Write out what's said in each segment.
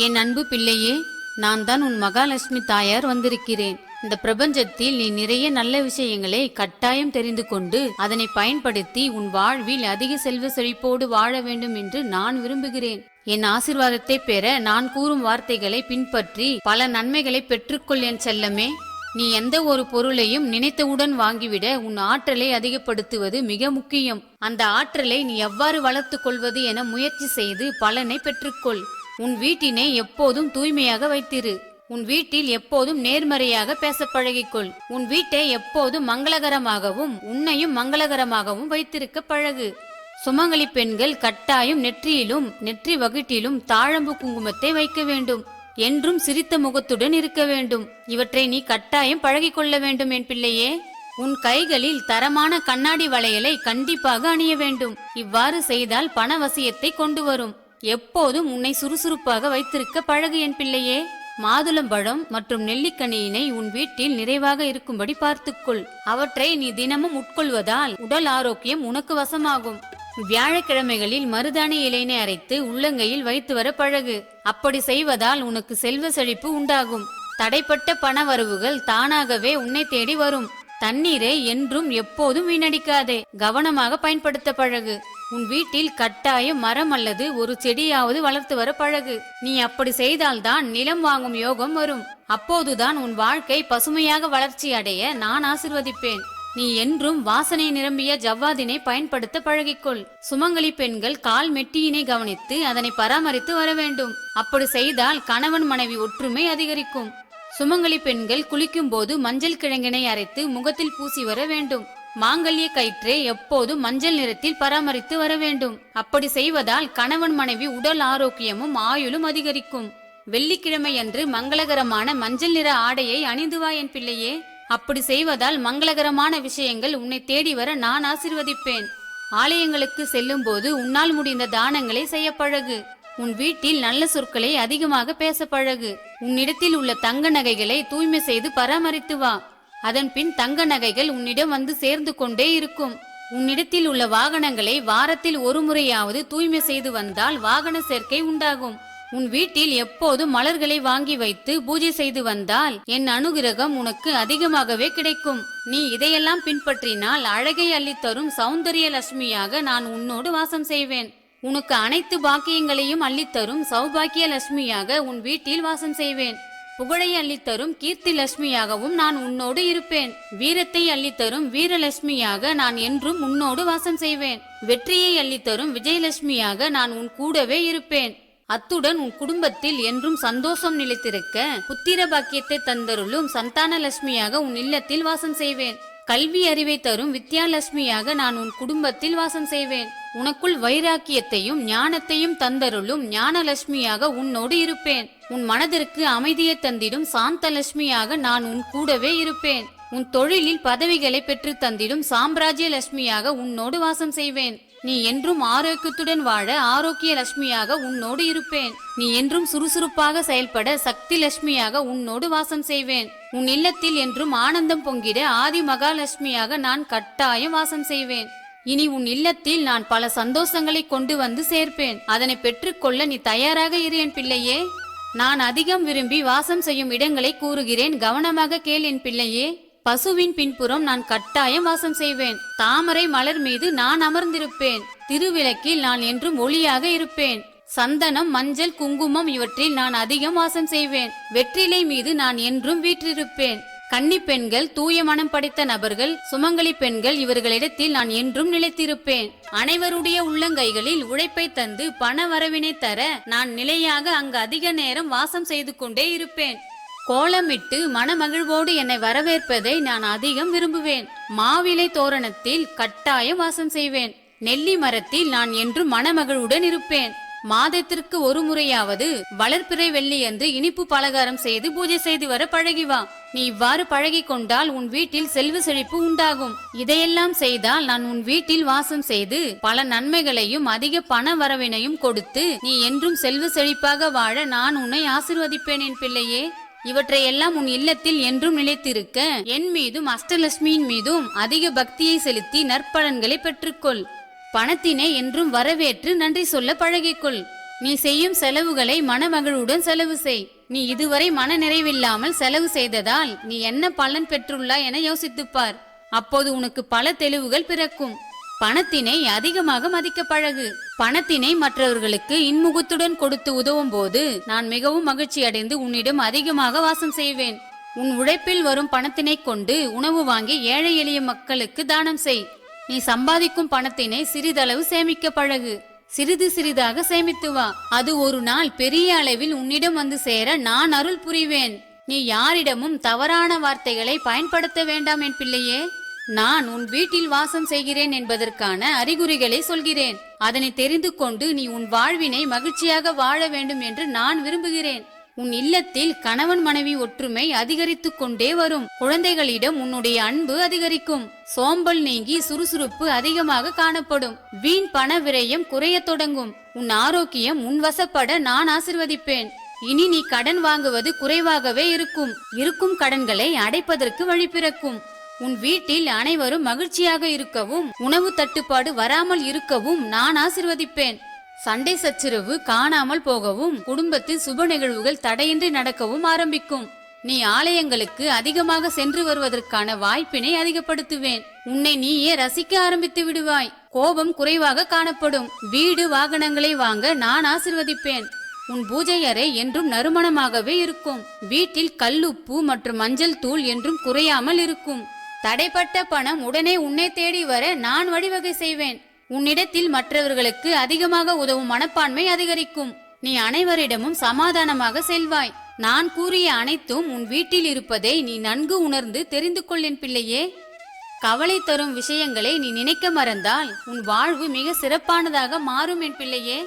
என் அன்பு பிள்ளையே, நான் தான் உன் மகாலட்சுமி தாயார் வந்திருக்கிறேன். இந்த பிரபஞ்சத்தில் நீ நிறைய நல்ல விஷயங்களை கட்டாயம் தெரிந்து கொண்டு அதனை பயன்படுத்தி உன் வாழ்வில் அதிக செல்வ செழிப்போடு வாழ வேண்டும் என்று நான் விரும்புகிறேன். என் ஆசீர்வாதத்தை பெற நான் கூறும் வார்த்தைகளை பின்பற்றி பல நன்மைகளை பெற்றுக்கொள் என் செல்லமே. நீ எந்த ஒரு பொருளையும் நினைத்தவுடன் வாங்கிவிட உன் ஆற்றலை அதிகப்படுத்துவது மிக முக்கியம். அந்த ஆற்றலை நீ எவ்வாறு வளர்த்து கொள்வது என முயற்சி செய்து பலனை பெற்றுக்கொள். உன் வீட்டினை எப்போதும் தூய்மையாக வைத்திரு. உன் வீட்டில் எப்போதும் நேர்மறையாக பேச பழகிக்கொள். உன் வீட்டை எப்போதும் மங்களகரமாகவும் உன்னையும் மங்களகரமாகவும் வைத்திருக்க பழகு. சுமங்கலி பெண்கள் கட்டாயம் நெற்றியிலும் நெற்றி வகுட்டிலும் தாழம்பு குங்குமத்தை வைக்க வேண்டும். என்றும் சிரித்த முகத்துடன் இருக்க வேண்டும். இவற்றை நீ கட்டாயம் பழகி கொள்ள வேண்டும் என் பிள்ளையே. உன் கைகளில் தரமான கண்ணாடி வளையலை கண்டிப்பாக அணிய வேண்டும். இவ்வாறு செய்தால் பணவசியத்தை கொண்டு வரும். எப்போதும் உன்னை சுறுசுறுப்பாக வைத்திருக்க பழகு என் பிள்ளையே. மாதுளம்பழம் மற்றும் நெல்லிக்கனியினை உன் வீட்டில் நிறைவாக இருக்கும்படி பார்த்துக்கொள். அவற்றை நீ தினமும் உட்கொள்வதால் உடல் ஆரோக்கியம் உனக்கு வசமாகும். வியாழக்கிழமைகளில் மருதாணி இலையினை அரைத்து உள்ளங்கையில் வைத்து வர பழகு. அப்படி செய்வதால் உனக்கு செல்வ செழிப்பு உண்டாகும். தடைப்பட்ட பண வரவுகள் தானாகவே உன்னை தேடி வரும். தண்ணீரை என்றும் எப்போதும் வீணடிக்காதே. கவனமாக பயன்படுத்த பழகு. உன் வீட்டில் கட்டாயம் மரம் அல்லது ஒரு செடியாவது வளர்த்து வர பழகு. நீ அப்படி செய்தால்தான் நிலம் வாங்கும் யோகம் வரும். அப்போதுதான் உன் வாழ்க்கை பசுமையாக வளர்ச்சி அடைய நான் ஆசிர்வதிப்பேன். நீ என்றும் வாசனை நிரம்பிய ஜவ்வாதினை பயன்படுத்த பழகிக்கொள். சுமங்கலி பெண்கள் கால் மெட்டியினை கவனித்து அதனை பராமரித்து வர வேண்டும். அப்படி செய்தால் கணவன் மனைவி ஒற்றுமை அதிகரிக்கும். சுமங்கலி பெண்கள் குளிக்கும் போது மஞ்சள் கிழங்கினை அரைத்து முகத்தில் பூசி வர வேண்டும். மாங்கல்ய கயிற்றை எப்போதும் மஞ்சள் நிறத்தில் பராமரித்து வர வேண்டும். அப்படி செய்வதால் கணவன் மனைவி உடல் ஆரோக்கியமும் ஆயுளும் அதிகரிக்கும். வெள்ளிக்கிழமை அன்று மங்களகரமான மஞ்சள் நிற ஆடையை அணிந்து வா என் பிள்ளையே. அப்படி செய்வதால் மங்களகரமான விஷயங்கள் உன்னை தேடி வர நான் ஆசிர்வதிப்பேன். ஆலயங்களுக்கு செல்லும் போது உன்னால் முடிந்த தானங்களை செய்ய பழகு. உன் வீட்டில் நல்ல சொற்களை அதிகமாக பேச பழகு. உன்னிடத்தில் உள்ள தங்க நகைகளை தூய்மை செய்து பராமரித்து வா. அதன் பின் தங்க நகைகள் உன்னிடம் வந்து சேர்ந்து கொண்டே இருக்கும். உன்னிடத்தில் உள்ள வாகனங்களை வாரத்தில் ஒரு முறையாவது தூய்மை செய்து வந்தால் வாகன சேர்க்கை உண்டாகும். உன் வீட்டில் எப்போது மலர்களை வாங்கி வைத்து பூஜை செய்து வந்தால் என் அனுகிரகம் உனக்கு அதிகமாகவே கிடைக்கும். நீ இதையெல்லாம் பின்பற்றினால் அழகை அள்ளித்தரும் சௌந்தரிய லட்சுமியாக நான் உன்னோடு வாசம் செய்வேன். உனக்கு அனைத்து பாக்கியங்களையும் அள்ளித்தரும் சௌபாக்கிய லட்சுமியாக உன் வீட்டில் வாசம் செய்வேன். புகழை அள்ளித்தரும் கீர்த்தி லட்சுமியாகவும் நான் உன்னோடு இருப்பேன். வீரத்தை அள்ளித்தரும் வீரலட்சுமியாக நான் என்றும் உன்னோடு வாசம் செய்வேன். வெற்றியை அள்ளித்தரும் விஜயலட்சுமியாக நான் உன் கூடவே இருப்பேன். அத்துடன் உன் குடும்பத்தில் என்றும் சந்தோஷம் நிலைத்திருக்க புத்திர பாக்கியத்தை தந்தருளும் சந்தான லட்சுமியாக உன் இல்லத்தில் வாசம் செய்வேன். கல்வி அறிவை தரும் வித்யாலட்சுமியாக நான் உன் குடும்பத்தில் வாசம் செய்வேன். உனக்குள் வைராக்கியத்தையும் ஞானத்தையும் தந்தருளும் ஞானலட்சுமியாக உன்னோடு இருப்பேன். உன் மனதிற்கு அமைதியை தந்திடும் சாந்த லட்சுமியாக நான் உன் கூடவே இருப்பேன். உன் தொழிலில் பதவிகளை பெற்று தந்திடும் சாம்ராஜ்ய லட்சுமியாக உன்னோடு வாசம் செய்வேன். நீ என்றும் ஆரோக்கியத்துடன் வாழ ஆரோக்கிய லட்சுமியாக உன்னோடு இருப்பேன். நீ என்றும் சுறுசுறுப்பாக செயல்பட சக்தி லட்சுமியாக உன்னோடு வாசம் செய்வேன். உன் இல்லத்தில் என்றும் ஆனந்தம் பொங்கிட ஆதி மகாலட்சுமியாக நான் கட்டாயம் வாசம் செய்வேன். இனி உன் இல்லத்தில் நான் பல சந்தோஷங்களை கொண்டு வந்து சேர்ப்பேன். அதனை பெற்றுக்கொள்ள நீ தயாராக இரு என் பிள்ளையே. நான் அதிகம் விரும்பி வாசம் செய்யும் இடங்களை கூறுகிறேன், கவனமாக கேள் என் பிள்ளையே. பசுவின் பின்புறம் நான் கட்டாயம் வாசம் செய்வேன். தாமரை மலர் மீது நான் அமர்ந்திருப்பேன். திருவிளக்கில் நான் என்றும் ஒளியாக இருப்பேன். சந்தனம், மஞ்சள், குங்குமம் இவற்றில் நான் அதிகம் வாசம் செய்வேன். வெற்றிலை மீது நான் என்றும் வீற்றிருப்பேன். கன்னி பெண்கள், தூய மனம் படைத்த நபர்கள், சுமங்கலி பெண்கள் இவர்களிடத்தில் நான் என்றும் நிலைத்திருப்பேன். அனைவருடைய உள்ளங்கைகளில் உழைப்பை தந்து பண வரவினை தர நான் நிலையாக அங்கு அதிக நேரம் வாசம் செய்து கொண்டே இருப்பேன். கோலமிட்டு மனமகிழ்வோடு என்னை வரவேற்பதை நான் அதிகம் விரும்புவேன். மாவிலை தோரணத்தில் கட்டாயம் வாசம் செய்வேன். நெல்லி மரத்தில் நான் என்றும் மனமகிழ்வுடன் இருப்பேன். மாதத்திற்கு ஒரு முறையாவது வளர்பிறை வெள்ளியன்று இனிப்பு பலகாரம் செய்து பூஜை செய்து வர பழகிவா. நீ இவ்வாறு பழகி கொண்டால் உன் வீட்டில் செல்வ செழிப்பு உண்டாகும். இதையெல்லாம் செய்தால் நான் உன் வீட்டில் வாசம் செய்து பல நன்மைகளையும் அதிக பண வரவினையும் கொடுத்து நீ என்றும் செல்வ செழிப்பாக வாழ நான் உன்னை ஆசிர்வதிப்பேன் என் பிள்ளையே. இவற்றையெல்லாம் உன் இல்லத்தில் என்றும் நிலைத்திருக்க என் மீதும் அஷ்டலட்சுமியின் மீதும் அதிக பக்தியை செலுத்தி நற்பலன்களை பெற்றுக்கொள். பணத்தினை என்றும் வரவேற்று நன்றி சொல்ல பழகிக்கொள். நீ செய்யும் செலவுகளை மனமகிழ்வுடன் செலவு செய். நீ இதுவரை மன நிறைவில்லாமல் செலவு செய்ததால் நீ என்ன பலன் பெற்றுள்ளாய் என யோசித்துப்பார். அப்போது உனக்கு பல தெளிவுகள் பிறக்கும். பணத்தினை அதிகமாக மதிக்க பழகு. பணத்தினை மற்றவர்களுக்கு இன்முகத்துடன் கொடுத்து உதவும் போது நான் மிகவும் மகிழ்ச்சி அடைந்து உன்னிடம் அதிகமாக வாசம் செய்வேன். உன் உழைப்பில் வரும் பணத்தினை கொண்டு உணவு வாங்கி ஏழை எளிய மக்களுக்கு தானம் செய். நீ சம்பாதிக்கும் பணத்தினை சிறிதளவு சேமிக்க பழகு. சிறிது சிறிதாக சேமித்து வா. அது ஒரு நாள் பெரிய அளவில் உன்னிடம் வந்து சேர நான் அருள் புரிவேன். நீ யாரிடமும் தவறான வார்த்தைகளை பயன்படுத்த வேண்டாம் என் பிள்ளையே. நான் உன் வீட்டில் வாசம் செய்கிறேன் என்பதற்கான அறிகுறிகளை சொல்கிறேன். அதனை தெரிந்து கொண்டு நீ உன் வாழ்வினை மகிழ்ச்சியாக வாழ வேண்டும் என்று நான் விரும்புகிறேன். உன் இல்லத்தில் கணவன் மனைவி ஒற்றுமை அதிகரித்து கொண்டே வரும். குழந்தைகளிடம் உன்னுடைய அன்பு அதிகரிக்கும். சோம்பல் நீங்கி சுறுசுறுப்பு அதிகமாக காணப்படும். வீண் பண விரயம் குறைய தொடங்கும். உன் ஆரோக்கியம் உன் வசப்பட நான் ஆசிர்வதிப்பேன். இனி நீ கடன் வாங்குவது குறைவாகவே இருக்கும் கடன்களை அடைப்பதற்கு வழி பிறக்கும். உன் வீட்டில் அனைவரும் மகிழ்ச்சியாக இருக்கவும் உணவு தட்டுப்பாடு வராமல் இருக்கவும் நான் ஆசிர்வதிப்பேன். சண்டை சச்சரவு காணாமல் போகவும் குடும்பத்தில் சுப நிகழ்வுகள் தடையின்றி நடக்கவும் ஆரம்பிக்கும். நீ ஆலயங்களுக்கு அதிகமாக சென்று வருவதற்கான வாய்ப்பினை அதிகப்படுத்துவேன். உன்னை நீயே ரசிக்க ஆரம்பித்து விடுவாய். கோபம் குறைவாக காணப்படும். வீடு வாகனங்களை வாங்க நான் ஆசிர்வதிப்பேன். உன் பூஜை அறை என்றும் நறுமணமாகவே இருக்கும். வீட்டில் கல்லுப்பு மற்றும் மஞ்சள் தூள் என்றும் குறையாமல் இருக்கும். தடைப்பட்ட பணம் உடனே உன்னை தேடி வர நான் வழிவகை செய்வேன். உன்னிடத்தில் மற்றவர்களுக்கு அதிகமாக உதவும் மனப்பான்மை அதிகரிக்கும். நீ அனைவரிடமும் சமாதானமாக செல்வாய். நான் கூறிய அனைத்தும் உன் வீட்டில் இருப்பதை நீ நன்கு உணர்ந்து தெரிந்து கொள்ளேன் பிள்ளையே. கவலை தரும் விஷயங்களை நீ நினைக்க மறந்தால் உன் வாழ்வு மிக சிறப்பானதாக மாறும் என் பிள்ளையே.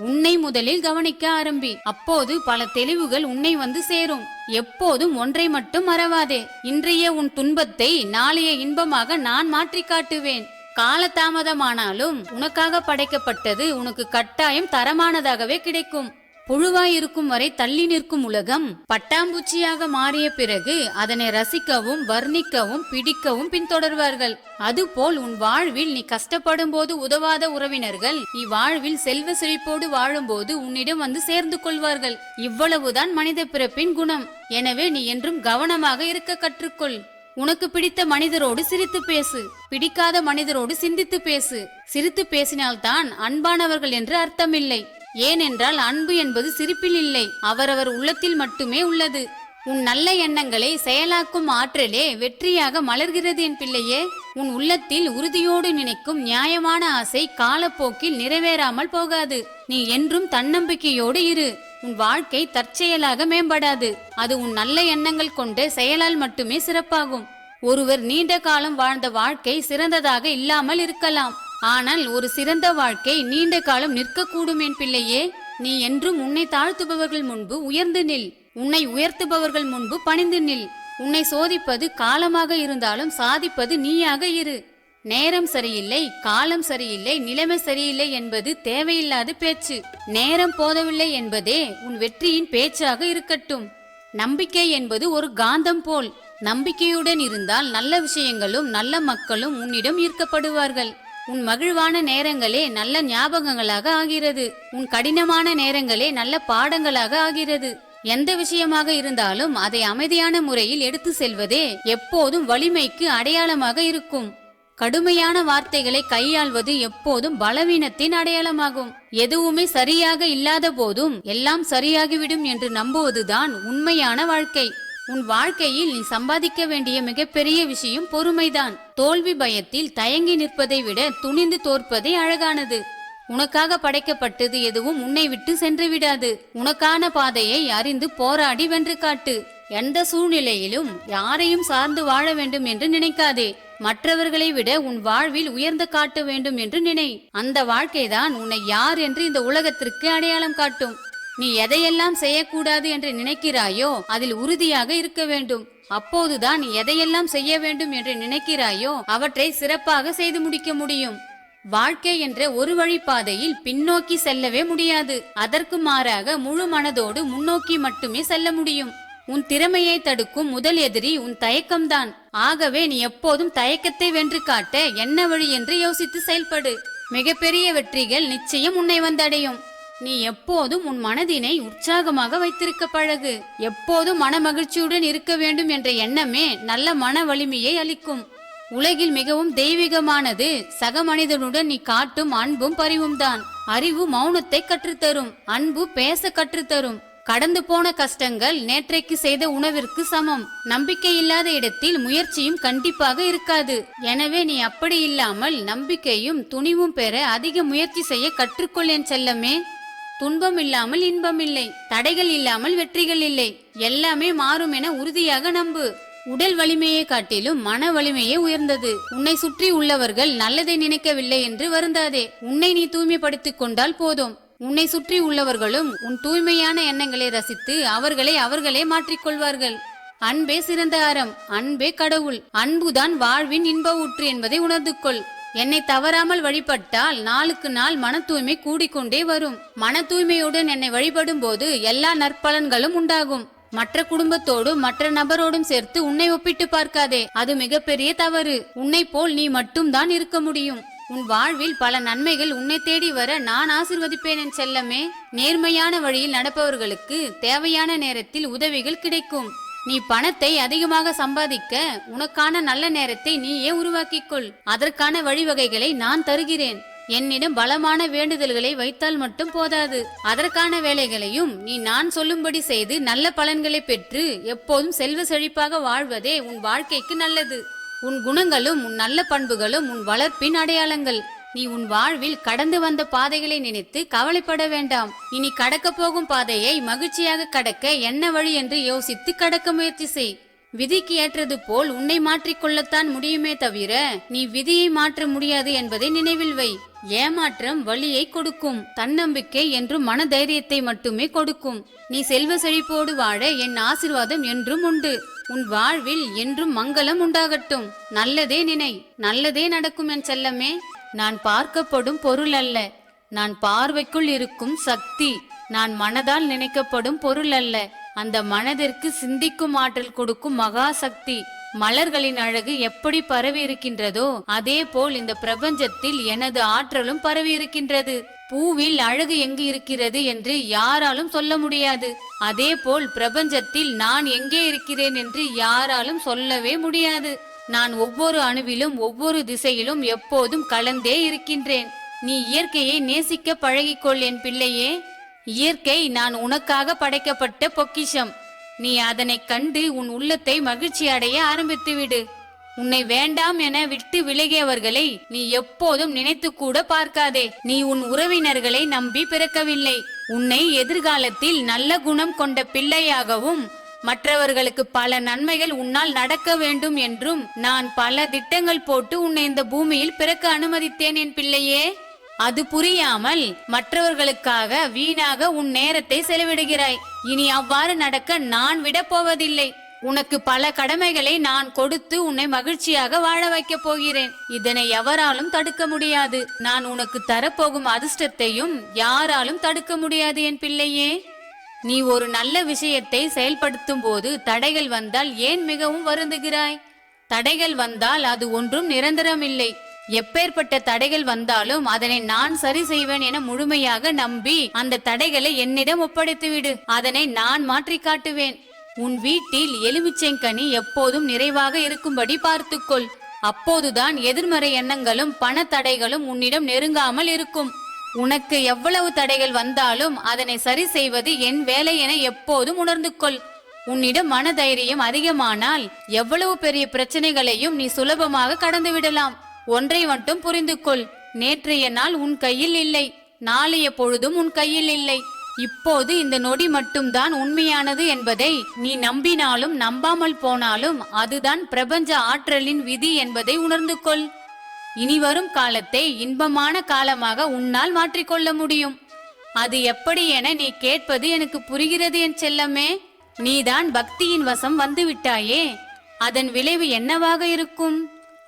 உன்னை முதலில் கவனிக்க ஆரம்பி. அப்போது பல தெளிவுகள் உன்னை வந்து சேரும். எப்போதும் ஒன்றை மட்டும் மறவாதே. இன்றைய உன் துன்பத்தை நாளைய இன்பமாக நான் மாற்றி காட்டுவேன். காலதாமதமானாலும் உனக்காக படைக்கப்பட்டது உனக்கு கட்டாயம் தரமானதாகவே கிடைக்கும். புழுவாய் இருக்கும் வரை தள்ளி நிற்கும் உலகம் பட்டாம்பூச்சியாக மாறிய பிறகு அதனை ரசிக்கவும் வர்ணிக்கவும் பிடிக்கவும் பின்தொடர்வார்கள். அதுபோல் உன் வாழ்வில் நீ கஷ்டப்படும் போது உதவாத உறவினர்கள் நீ வாழ்வில் செல்வ செழிப்போடு வாழும்போது உன்னிடம் வந்து சேர்ந்து கொள்வார்கள். இவ்வளவுதான் மனித பிறப்பின் குணம். எனவே நீ என்றும் கவனமாக இருக்க கற்றுக்கொள். உனக்கு பிடித்த மனிதரோடு சிரித்து பேசு. பிடிக்காத மனிதரோடு சிந்தித்து பேசு. சிரித்து பேசினால்தான் அன்பானவர்கள் என்று அர்த்தமில்லை. ஏனென்றால் அன்பு என்பது சிரிப்பில் இல்லை, அவரவர் உள்ளத்தில் மட்டுமே உள்ளது. உன் நல்ல எண்ணங்களை செயலாக்கும் ஆற்றலே வெற்றியாக மலர்கிறது என் பிள்ளையே. உன் உள்ளத்தில் உறுதியோடு நினைக்கும் நியாயமான ஆசை காலப்போக்கில் நிறைவேறாமல் போகாது. நீ என்றும் தன்னம்பிக்கையோடு இரு. உன் வாழ்க்கை தற்செயலாக மேம்படாது. அது உன் நல்ல எண்ணங்கள் கொண்ட செயலால் மட்டுமே சிறப்பாகும். ஒருவர் நீண்ட காலம் வாழ்ந்த வாழ்க்கை சிறந்ததாக இல்லாமல் இருக்கலாம். ஆனால் ஒரு சிறந்த வாழ்க்கை நீண்ட காலம் நிற்கக்கூடும் என் பிள்ளையே. நீ என்றும் உன்னை தாழ்த்துபவர்கள் முன்பு உயர்ந்து நில். உன்னை உயர்த்துபவர்கள் முன்பு பணிந்து நில். உன்னை சோதிப்பது காலமாக இருந்தாலும் சாதிப்பது நீயாக இரு. நேரம் சரியில்லை, காலம் சரியில்லை, நிலைமை சரியில்லை என்பது தேவையில்லாத பேச்சு. நேரம் போதவில்லை என்பதே உன் வெற்றியின் பேச்சாக இருக்கட்டும். நம்பிக்கை என்பது ஒரு காந்தம் போல். நம்பிக்கையுடன் இருந்தால் நல்ல விஷயங்களும் நல்ல மக்களும் உன்னிடம் ஈர்க்கப்படுவார்கள். உன் மகிழ்வான நேரங்களே நல்ல ஞாபகங்களாக ஆகிறது. உன் கடினமான நேரங்களே நல்ல பாடங்களாக ஆகிறது. எந்த விஷயமாக இருந்தாலும் அதை அமைதியான முறையில் எடுத்து செல்வதே எப்போதும் வலிமைக்கு அடையாளமாக இருக்கும். கடுமையான வார்த்தைகளை கையாள்வது எப்போதும் பலவீனத்தின் அடையாளமாகும். எதுவுமே சரியாக இல்லாத போதும் எல்லாம் சரியாகிவிடும் என்று நம்புவதுதான் உண்மையான வாழ்க்கை. உன் வாழ்க்கையில் நீ சம்பாதிக்க வேண்டிய மிகப்பெரிய விஷயம் பொறுமைதான். தோல்வி பயத்தில் தயங்கி நிற்பதை விட துணிந்து தோற்பதே அழகானது. உனக்காக படைக்கப்பட்டது எதுவும் உன்னை விட்டு சென்று விடாது. உனக்கான பாதையை அறிந்து போராடி வென்று காட்டு. எந்த சூழ்நிலையிலும் யாரையும் சார்ந்து வாழ வேண்டும் என்று நினைக்காதே. மற்றவர்களை விட உன் வாழ்வில் உயர்ந்து காட்ட வேண்டும் என்று நினை. அந்த வாழ்க்கைதான் உன்னை யார் என்று இந்த உலகத்திற்கு அடையாளம் காட்டும். நீ எதையெல்லாம் செய்யக்கூடாது என்று நினைக்கிறாயோ அதில் உறுதியாக இருக்க வேண்டும். அப்போதுதான் நீ எதையெல்லாம் செய்ய வேண்டும் என்று நினைக்கிறாயோ அவற்றை சிறப்பாக செய்து முடிக்க முடியும். வாழ்க்கை என்ற ஒரு வழி பாதையில் பின்னோக்கி செல்லவே முடியாது. அதற்கு மாறாக முழு மனதோடு முன்னோக்கி மட்டுமே செல்ல முடியும். உன் திறமையை தடுக்கும் முதல் எதிரி உன் தயக்கம்தான். ஆகவே நீ எப்போதும் தயக்கத்தை வென்று காட்ட என்ன வழி என்று யோசித்து செயல்படு. மிகப்பெரிய வெற்றிகள் நிச்சயம் உன்னை வந்தடையும். நீ எப்போதும் உன் மனதினை உற்சாகமாக வைத்திருக்க பழகு. எப்போதும் மன மகிழ்ச்சியுடன் இருக்க வேண்டும் என்ற எண்ணமே நல்ல மன வலிமையை அளிக்கும். உலகில் மிகவும் தெய்வீகமானது சக மனிதனுடன் நீ காட்டும் அன்பும் பரிவும் தான். அறிவு மௌனத்தை கற்றுத்தரும், அன்பு பேச கற்றுத்தரும். கடந்து போன கஷ்டங்கள் நேற்றைக்கு செய்த உணவிற்கு சமம். நம்பிக்கை இல்லாத இடத்தில் முயற்சியும் கண்டிப்பாக இருக்காது. எனவே நீ அப்படி இல்லாமல் நம்பிக்கையும் துணிவும் பெற அதிக முயற்சி செய்ய கற்றுக்கொள் என் செல்லமே. துன்பம் இல்லாமல் இன்பம் இல்லை, தடைகள் இல்லாமல் வெற்றிகள் இல்லை. எல்லாமே மாறும் என உறுதியாக நம்பு. உடல் வலிமையை காட்டிலும் மன வலிமையே உயர்ந்தது. உன்னை சுற்றி உள்ளவர்கள் நல்லதை நினைக்கவில்லை என்று வருந்தாதே. உன்னை நீ தூய்மைப்படுத்திக் கொண்டால் போதும். உன்னை சுற்றி உள்ளவர்களும் உன் தூய்மையான எண்ணங்களை ரசித்து அவர்களே மாற்றிக்கொள்வார்கள். அன்பே சிறந்த அறம், அன்பே கடவுள். அன்புதான் வாழ்வின் இன்ப ஊற்று என்பதை உணர்ந்து கொள். என்னை தவறாமல் வழிபட்டால் நாளுக்கு நாள் மன தூய்மை கூடிக்கொண்டே வரும். மன தூய்மையுடன் என்னை வழிபடும் போது எல்லா நற்பலன்களும் உண்டாகும். மற்ற குடும்பத்தோடும் மற்ற நபரோடும் சேர்த்து உன்னை ஒப்பிட்டு பார்க்காதே, அது மிகப்பெரிய தவறு. உன்னை போல் நீ மட்டும் தான் இருக்க முடியும். உன் வாழ்வில் பல நன்மைகள் உன்னை தேடி வர நான் ஆசிர்வதிப்பேன் என் செல்லமே. நேர்மையான வழியில் நடப்பவர்களுக்கு தேவையான நேரத்தில் உதவிகள் கிடைக்கும். நீ பணத்தை அதிகமாக சம்பாதிக்க உனக்கான நல்ல நேரத்தை நீயே உருவாக்கிக்கொள். அதற்கான வழிவகைகளை நான் தருகிறேன். என்னிடம் பலமான வேண்டுதல்களை வைத்தால் மட்டும் போதாது, அதற்கான வேலைகளையும் நீ நான் சொல்லும்படி செய்து நல்ல பலன்களை பெற்று எப்போதும் செல்வ செழிப்பாக வாழ்வதே உன் வாழ்க்கைக்கு நல்லது. உன் குணங்களும் உன் நல்ல பண்புகளும் உன் வளர்ப்பின் அடையாளங்கள். நீ உன் வாழ்வில் கடந்து வந்த பாதைகளை நினைத்து கவலைப்பட வேண்டாம். இனி கடக்க போகும் பாதையை மகிழ்ச்சியாக கடக்க என்ன வழி என்று யோசித்து கடக்க முயற்சி செய். விதிக்கு ஏற்றது போல் உன்னை மாற்றிக்கொள்ளத்தான் முடியுமே தவிர நீ விதியை மாற்ற முடியாது என்பதை நினைவில் வை. ஏமாற்றம் வலியை கொடுக்கும், தன்னம்பிக்கை என்றும் மன தைரியத்தை மட்டுமே கொடுக்கும். நீ செல்வ செழிப்போடு வாழ என் ஆசீர்வாதம் என்றும் உண்டு. உன் வாழ்வில் என்றும் மங்களம் உண்டாகட்டும். நல்லதே நினை, நல்லதே நடக்கும் என் செல்லமே. நான் பார்க்கப்படும் பொருள் அல்ல, நான் பார்வைக்குள் இருக்கும் சக்தி. நான் மனதால் நினைக்கப்படும் பொருள் அல்ல, அந்த மனதிற்கு சிந்திக்கும் ஆற்றல் கொடுக்கும் மகா சக்தி. மலர்களின் அழகு எப்படி பரவி இருக்கின்றதோ அதே போல் இந்த பிரபஞ்சத்தில் எனது ஆற்றலும் பரவி இருக்கின்றது. பூவில் அழகு எங்கு இருக்கிறது என்று யாராலும் சொல்ல முடியாது. அதே போல் பிரபஞ்சத்தில் நான் எங்கே இருக்கிறேன் என்று யாராலும் சொல்லவே முடியாது. நான் ஒவ்வொரு அணுவிலும் ஒவ்வொரு திசையிலும் எப்போதும் கலந்தே இருக்கின்றேன். நீ இயற்கையை நேசிக்க பழகிக்கொள் என் பிள்ளையே. இயற்கை நான் உனக்காக படைக்கப்பட்ட பொக்கிஷம். நீ அதனை கண்டு உன் உள்ளத்தை மகிழ்ச்சி அடைய ஆரம்பித்து விடு. உன்னை வேண்டாம் என விட்டு விலகியவர்களை நீ எப்போதும் நினைத்து கூட பார்க்காதே. நீ உன் உறவினர்களை நம்பி பிறக்கவில்லை. உன்னை எதிர்காலத்தில் நல்ல குணம் கொண்ட பிள்ளையாகவும் மற்றவர்களுக்கு பல நன்மைகள் உன்னால் நடக்க வேண்டும் என்றும் நான் பல திட்டங்கள் போட்டு உன்னை இந்த பூமியில் பிறக்க அனுமதித்தேன் என் பிள்ளையே. அது புரியாமல் மற்றவர்களுக்காக வீணாக உன் நேரத்தை செலவிடுகிறாய். இனி அவ்வாறு நடக்க நான் விட போவதில்லை. உனக்கு பல கடமைகளை நான் கொடுத்து உன்னை மகிழ்ச்சியாக வாழ வைக்க போகிறேன். இதனை எவராலும் தடுக்க முடியாது. நான் உனக்கு தரப்போகும் அதிர்ஷ்டத்தையும் யாராலும் தடுக்க முடியாது என் பிள்ளையே. நீ ஒரு நல்ல விஷயத்தை செயல்படுத்தும் போது தடைகள் வந்தால் ஏன் மிகவும் வருந்துகிறாய்? தடைகள் வந்தால் அது ஒன்றும் நிரந்தரமில்லை. எப்பேற்பட்ட தடைகள் வந்தாலும் அதனை நான் சரி செய்வேன் என முழுமையாக நம்பி அந்த தடைகளை என்னிடம் ஒப்படைத்துவிடு. அதனை நான் மாற்றி காட்டுவேன். உன் வீட்டில் எலுமிச்சைக்கனி எப்போதும் நிறைவாக இருக்கும்படி பார்த்துக்கொள். அப்போதுதான் எதிர்மறை எண்ணங்களும் பண தடைகளும் உன்னிடம் நெருங்காமல் இருக்கும். உனக்கு எவ்வளவு தடைகள் வந்தாலும் அதனை சரி செய்வது என் வேலை என எப்போதும் உணர்ந்து கொள். உன்னிடம் மன தைரியம் அதிகமானால் எவ்வளவு பெரிய பிரச்சனைகளையும் நீ சுலபமாக கடந்து விடலாம். ஒன்றை மட்டும் புரிந்து கொள், நேற்றைய நாள் உன் கையில் இல்லை, நாளைய பொழுதும் உன் கையில் இல்லை. இப்போது இந்த நொடி மட்டும்தான் உண்மையானது என்பதை நீ நம்பினாலும் நம்பாமல் போனாலும் அதுதான் பிரபஞ்ச ஆற்றலின் விதி என்பதை உணர்ந்து கொள். இனி வரும் காலத்தை இன்பமான காலமாக உன்னால் மாற்றிக்கொள்ள முடியும். அது எப்படி என நீ கேட்பது எனக்கு புரிகிறது என் செல்லமே. நீதான் பக்தியின் வசம் வந்து விட்டாயே, அதன் விளைவு என்னவாக இருக்கும்?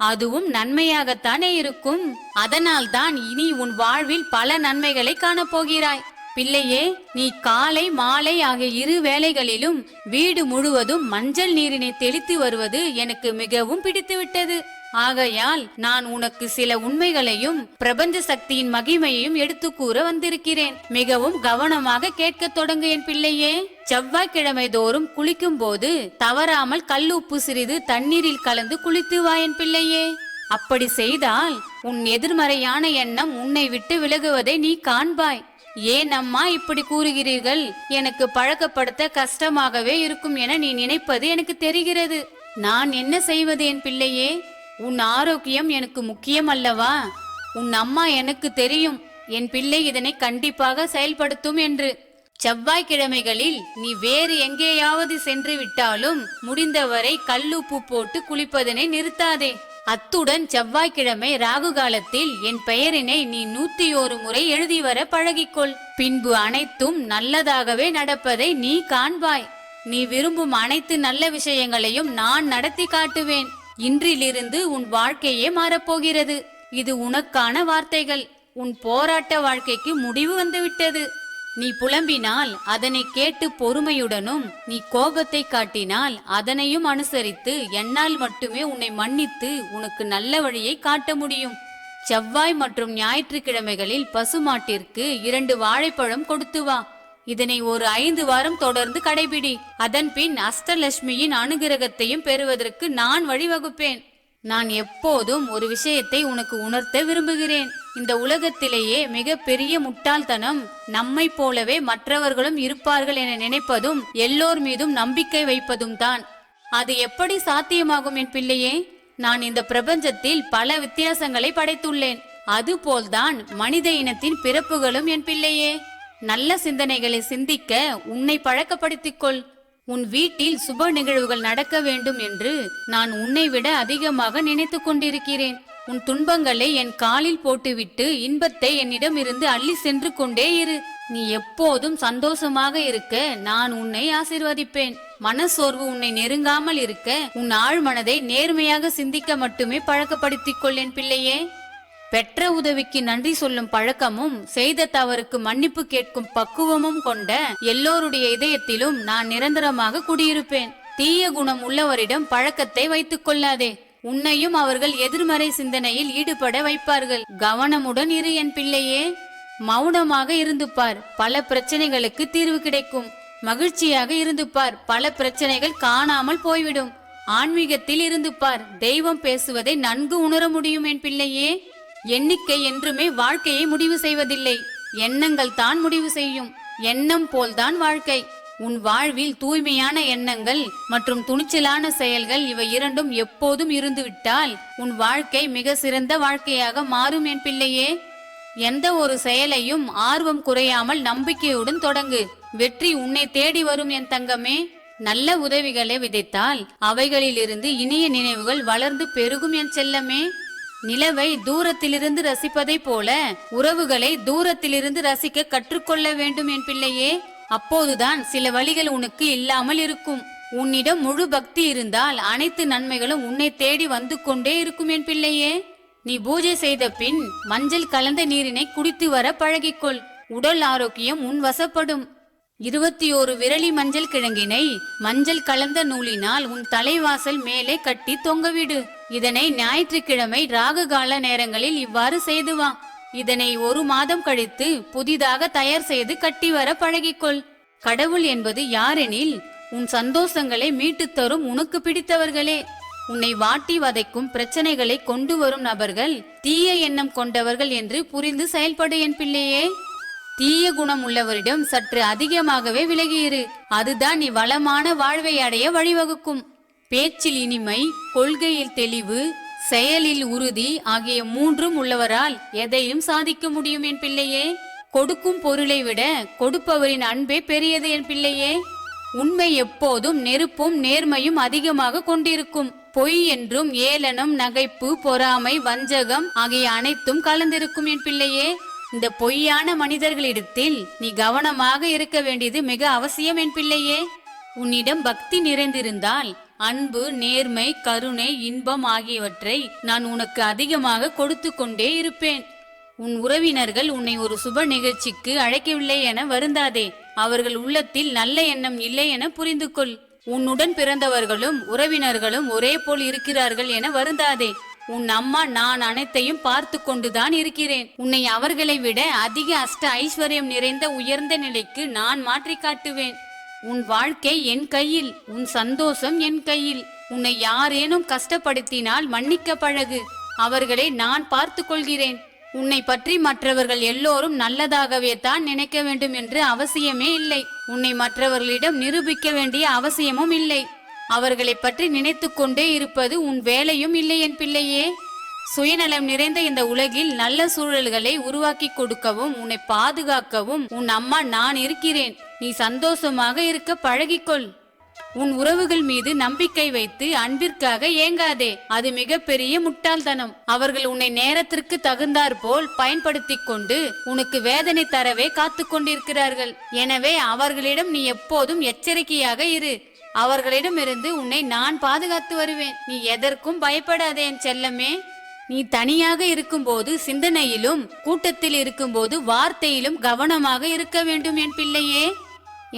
அதுவும் நன்மையாகத்தானே இருக்கும். அதனால்தான் இனி உன் வாழ்வில் பல நன்மைகளை காணப்போகிறாய். பிள்ளையே, நீ காலை மாலை ஆகிய இரு வேளைகளிலும் வீடு முழுவதும் மஞ்சள் நீரினை தெளித்து வருவது எனக்கு மிகவும் பிடித்துவிட்டது. ஆகையால் நான் உனக்கு சில உண்மைகளையும் பிரபஞ்ச சக்தியின் மகிமையையும் எடுத்து கூற வந்திருக்கிறேன். மிகவும் கவனமாக கேட்க தொடங்கு என் பிள்ளையே. செவ்வாய்க்கிழமை தோறும் குளிக்கும் போது தவறாமல் கல்லுப்பு சிறிது தண்ணீரில் கலந்து குளித்து வா என் பிள்ளையே. அப்படி செய்தால் உன் எதிர்மறையான எண்ணம் உன்னை விட்டு விலகுவதை நீ காண்பாய். ஏன் அம்மா இப்படி கூறுகிறீர்கள்? எனக்கு பழக்கப்படுத்த கஷ்டமாகவே இருக்கும் என நீ நினைப்பது எனக்கு தெரிகிறது. நான் என்ன செய்வது என் பிள்ளையே? உன் ஆரோக்கியம் எனக்கு முக்கியம் அல்லவா? உன் அம்மா எனக்கு தெரியும் என் பிள்ளை இதனை கண்டிப்பாக செயல்படுத்தும் என்று. செவ்வாய்க்கிழமைகளில் நீ வேறு எங்கேயாவது சென்று விட்டாலும் முடிந்தவரை கல்லுப்பு போட்டு குளிப்பதனை நிறுத்தாதே. அத்துடன் செவ்வாய்க்கிழமை ராகு காலத்தில் என் பெயரினை நீ 101 முறை எழுதி வர பழகிக்கொள். பின்பு அனைத்தும் நல்லதாகவே நடப்பதை நீ காண்பாய். நீ விரும்பும் அனைத்து நல்ல விஷயங்களையும் நான் நடத்தி காட்டுவேன். இன்றிலிருந்து உன் வாழ்க்கையே மாறப்போகிறது. இது உனக்கான வார்த்தைகள். உன் போராட்ட வாழ்க்கைக்கு முடிவு வந்துவிட்டது. நீ புலம்பினால் அதனை கேட்டு பொறுமையுடனும், நீ கோபத்தை காட்டினால் அதனையும் அனுசரித்து என்னால் மட்டுமே உன்னை மன்னித்து உனக்கு நல்ல வழியை காட்ட முடியும். செவ்வாய் மற்றும் ஞாயிற்றுக்கிழமைகளில் பசுமாட்டிற்கு 2 வாழைப்பழம் கொடுத்து வா. இதனை ஒரு 5 வாரம் தொடர்ந்து கடைபிடி. அதன் பின் அஷ்டலட்சுமியின் அனுகிரகத்தையும் பெறுவதற்கு நான் வழிவகுப்பேன். நான் எப்போதும் ஒரு விஷயத்தை உனக்கு உணர்த்த விரும்புகிறேன். இந்த உலகத்திலேயே மிக பெரிய முட்டாள்தனம் நம்மை போலவே மற்றவர்களும் இருப்பார்கள் என நினைப்பதும் எல்லோர் மீதும் நம்பிக்கை வைப்பதும் தான். அது எப்படி சாத்தியமாகும் என் பிள்ளையே? நான் இந்த பிரபஞ்சத்தில் பல வித்தியாசங்களை படைத்துள்ளேன். அதுபோல்தான் மனித இனத்தின் பிறப்புகளும் என் பிள்ளையே. நல்ல சிந்தனைகளை சிந்திக்க உன்னை பழக்கப்படுத்திக்கொள். உன் வீட்டில் சுப நிகழ்வுகள் நடக்க வேண்டும் என்று நான் உன்னை விட அதிகமாக நினைத்து கொண்டிருக்கிறேன். உன் துன்பங்களை என் காலில் போட்டுவிட்டு இன்பத்தை என்னிடம் இருந்து அள்ளி சென்று கொண்டே இரு. நீ எப்போதும் சந்தோஷமாக இருக்க நான் உன்னை ஆசீர்வதிப்பேன். மனசோர்வு உன்னை நெருங்காமல் இருக்க உன் ஆழ் மனதை நேர்மையாக சிந்திக்க மட்டுமே பழக்கப்படுத்திக் கொள் என் பிள்ளையே. பெற்ற உதவிக்கு நன்றி சொல்லும் பழக்கமும் செய்த தவறுக்கு மன்னிப்பு கேட்கும் பக்குவமும் கொண்ட எல்லோருடைய இதயத்திலும் நான் நிரந்தரமாக குடியிருப்பேன். தீய குணம் உள்ளவரிடம் பழக்கத்தை வைத்துக் கொள்ளாதே. உன்னையும் அவர்கள் எதிர்மறை சிந்தனையில் ஈடுபட வைப்பார்கள். கவனமுடன் இரு என் பிள்ளையே. மௌனமாக இருந்து பார், பல பிரச்சனைகளுக்கு தீர்வு கிடைக்கும். மகிழ்ச்சியாக இருந்து பார், பல பிரச்சனைகள் காணாமல் போய்விடும். ஆன்மீகத்தில் இருந்து பார், தெய்வம் பேசுவதை நன்கு உணர முடியும் என் பிள்ளையே. எண்ணிக்கை என்றுமே வாழ்க்கையை முடிவு செய்வதில்லை, எண்ணங்கள் தான் முடிவு செய்யும். எண்ணம் போல்தான் வாழ்க்கை. உன் வாழ்வில் தூய்மையான எண்ணங்கள் மற்றும் துணிச்சலான செயல்கள் இவை இரண்டும் எப்போதும் இருந்துவிட்டால் உன் வாழ்க்கை மிக சிறந்த வாழ்க்கையாக மாறும் என் பிள்ளையே. எந்த ஒரு செயலையும் ஆர்வம் குறையாமல் நம்பிக்கையுடன் தொடங்கு. வெற்றி உன்னை தேடி வரும் என் தங்கமே. நல்ல உதவிகளை விதைத்தால் அவைகளிலிருந்து இனிய நினைவுகள் வளர்ந்து பெருகும் என் செல்லமே. நிலவை தூரத்திலிருந்து ரசிப்பதை போல உறவுகளை தூரத்திலிருந்து ரசிக்க கற்றுக்கொள்ள வேண்டும் என் பிள்ளையே. அப்போதுதான் சில வழிகள் உனக்கு இல்லாமல் இருக்கும். உன்னிடம் முழு பக்தி இருந்தால் அனைத்து நன்மைகளும் உன்னை தேடி வந்து கொண்டே இருக்கும் என் பிள்ளையே. நீ பூஜை செய்த பின் மஞ்சள் கலந்த நீரினை குடித்து வர பழகிக்கொள். உடல் ஆரோக்கியம் உன் வசப்படும். 21 விரலி மஞ்சள் கிழங்கினை மஞ்சள் கலந்த நூலினால் உன் தலைவாசல் மேலே கட்டி தொங்கவிடு. இதனை ஞாயிற்றுக்கிழமை ராகு கால நேரங்களில் இவ்வாறு செய்து வா. இதனை 1 மாதம் கழித்து புதிதாக தயார் செய்து கட்டி வர பழகிக்கொள். கடவுள் என்பது யாரெனில் உன் சந்தோஷங்களை மீட்டு தரும் உனக்கு பிடித்தவர்களே. உன்னை வாட்டி வதைக்கும் பிரச்சனைகளை கொண்டு வரும் நபர்கள் தீய எண்ணம் கொண்டவர்கள் என்று புரிந்து செயல்படு என் பிள்ளையே. தீய குணம் உள்ளவரிடம் சற்று அதிகமாகவே விலகியிரு. அதுதான் நீ வளமான வாழ்வை அடைய வழிவகுக்கும். பேச்சில் இனிமை, கொள்கையில் தெளிவு, செயலில் உறுதி ஆகிய 3ம் உள்ளவரால் எதையும் சாதிக்க முடியும் என் பிள்ளையே. கொடுக்கும் பொருளை விட கொடுப்பவரின் அன்பே பெரியது என் பிள்ளையே. உண்மை எப்போதும் நெருப்பும் நேர்மையும் அதிகமாக கொண்டிருக்கும். பொய் என்றும் ஏளனம், நகைப்பு, பொறாமை, வஞ்சகம் ஆகிய அனைத்தும் கலந்திருக்கும் என் பிள்ளையே. இந்த பொய்யான மனிதர்களிடத்தில் நீ கவனமாக இருக்க வேண்டியது மிக அவசியம் என் பிள்ளையே. உன்னிடம் பக்தி நிறைந்திருந்தால் அன்பு, நேர்மை, கருணை, இன்பம் ஆகியவற்றை நான் உனக்கு அதிகமாக கொடுத்து கொண்டே இருப்பேன். உன் உறவினர்கள் உன்னை ஒரு சுப நிகழ்ச்சிக்கு அழைக்கவில்லை என வருந்தாதே. அவர்கள் உள்ளத்தில் நல்ல எண்ணம் இல்லை என புரிந்து கொள். உன்னுடன் பிறந்தவர்களும் உறவினர்களும் ஒரே போல் இருக்கிறார்கள் என வருந்தாதே. உன் அம்மா நான் அனைத்தையும் பார்த்து கொண்டுதான் இருக்கிறேன். உன்னை அவர்களை விட அதிக அஷ்ட ஐஸ்வர்யம் நிறைந்த உயர்ந்த நிலைக்கு நான் மாற்றி காட்டுவேன். உன் வாழ்க்கை என் கையில், உன் சந்தோஷம் என் கையில். உன்னை யாரேனும் கஷ்டப்படுத்தினால் மன்னிக்க பழகு. அவர்களை நான் பார்த்து கொள்கிறேன். உன்னை பற்றி மற்றவர்கள் எல்லோரும் நல்லதாகவே தான் நினைக்க வேண்டும் என்று அவசியமே இல்லை. உன்னை மற்றவர்களிடம் நிரூபிக்க வேண்டிய அவசியமும் இல்லை. அவர்களை பற்றி நினைத்து கொண்டே இருப்பது உன் வேலையும் இல்லை என் பிள்ளையே. சுயநலம் நிறைந்த இந்த உலகில் நல்ல சூழல்களை உருவாக்கி கொடுக்கவும் உன்னை பாதுகாக்கவும் உன் அம்மா நான் இருக்கிறேன். நீ சந்தோஷமாக இருக்க பழகிக்கொள். உன் உறவுகள் மீது நம்பிக்கை வைத்து அன்பிற்காக ஏங்காதே. அது மிகப்பெரிய முட்டாள்தனம். அவர்கள் உன்னை நேரத்திற்கு தகுந்தாற் போல் பயன்படுத்தி கொண்டு உனக்கு வேதனை தரவே காத்து கொண்டிருக்கிறார்கள். எனவே அவர்களிடம் நீ எப்போதும் எச்சரிக்கையாக இரு. அவர்களிடமிருந்து உன்னை நான் பாதுகாத்து வருவேன். நீ எதற்கும் பயப்படாதே என் செல்லமே. நீ தனியாக இருக்கும்போது சிந்தனையிலும், கூட்டத்தில் இருக்கும்போது வார்த்தையிலும் கவனமாக இருக்க வேண்டும் என் பிள்ளையே.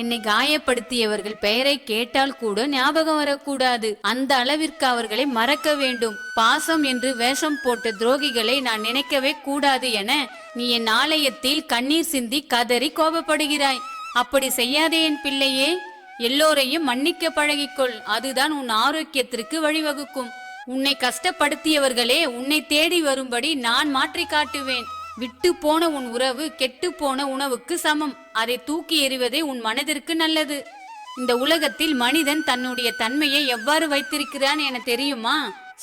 என்னை காயப்படுத்தியவர்கள் பெயரை கேட்டால் கூட ஞாபகம் வரக்கூடாது. அந்த அளவிற்கு அவர்களை மறக்க வேண்டும். பாசம் என்று வேஷம் போட்ட துரோகிகளை நான் நினைக்கவே கூடாது என நீ என் ஆலயத்தில் கண்ணீர் சிந்தி கதறி கோபப்படுகிறாய். அப்படி செய்யாதே என் பிள்ளையே. எல்லோரையும் மன்னிக்க பழகிக்கொள். அதுதான் உன் ஆரோக்கியத்திற்கு வழிவகுக்கும். உன்னை கஷ்டப்படுத்தியவர்களே உன்னை தேடி வரும்படி நான் மாற்றி காட்டுவேன். விட்டு போன உன் உறவு கெட்டு போன உணவுக்கு சமம். அதை தூக்கி எறிவதே உன் மனதிற்கு நல்லது. இந்த உலகத்தில் மனிதன் தன்னுடைய தன்மையை எவ்வாறு வைத்திருக்கிறான் என தெரியுமா?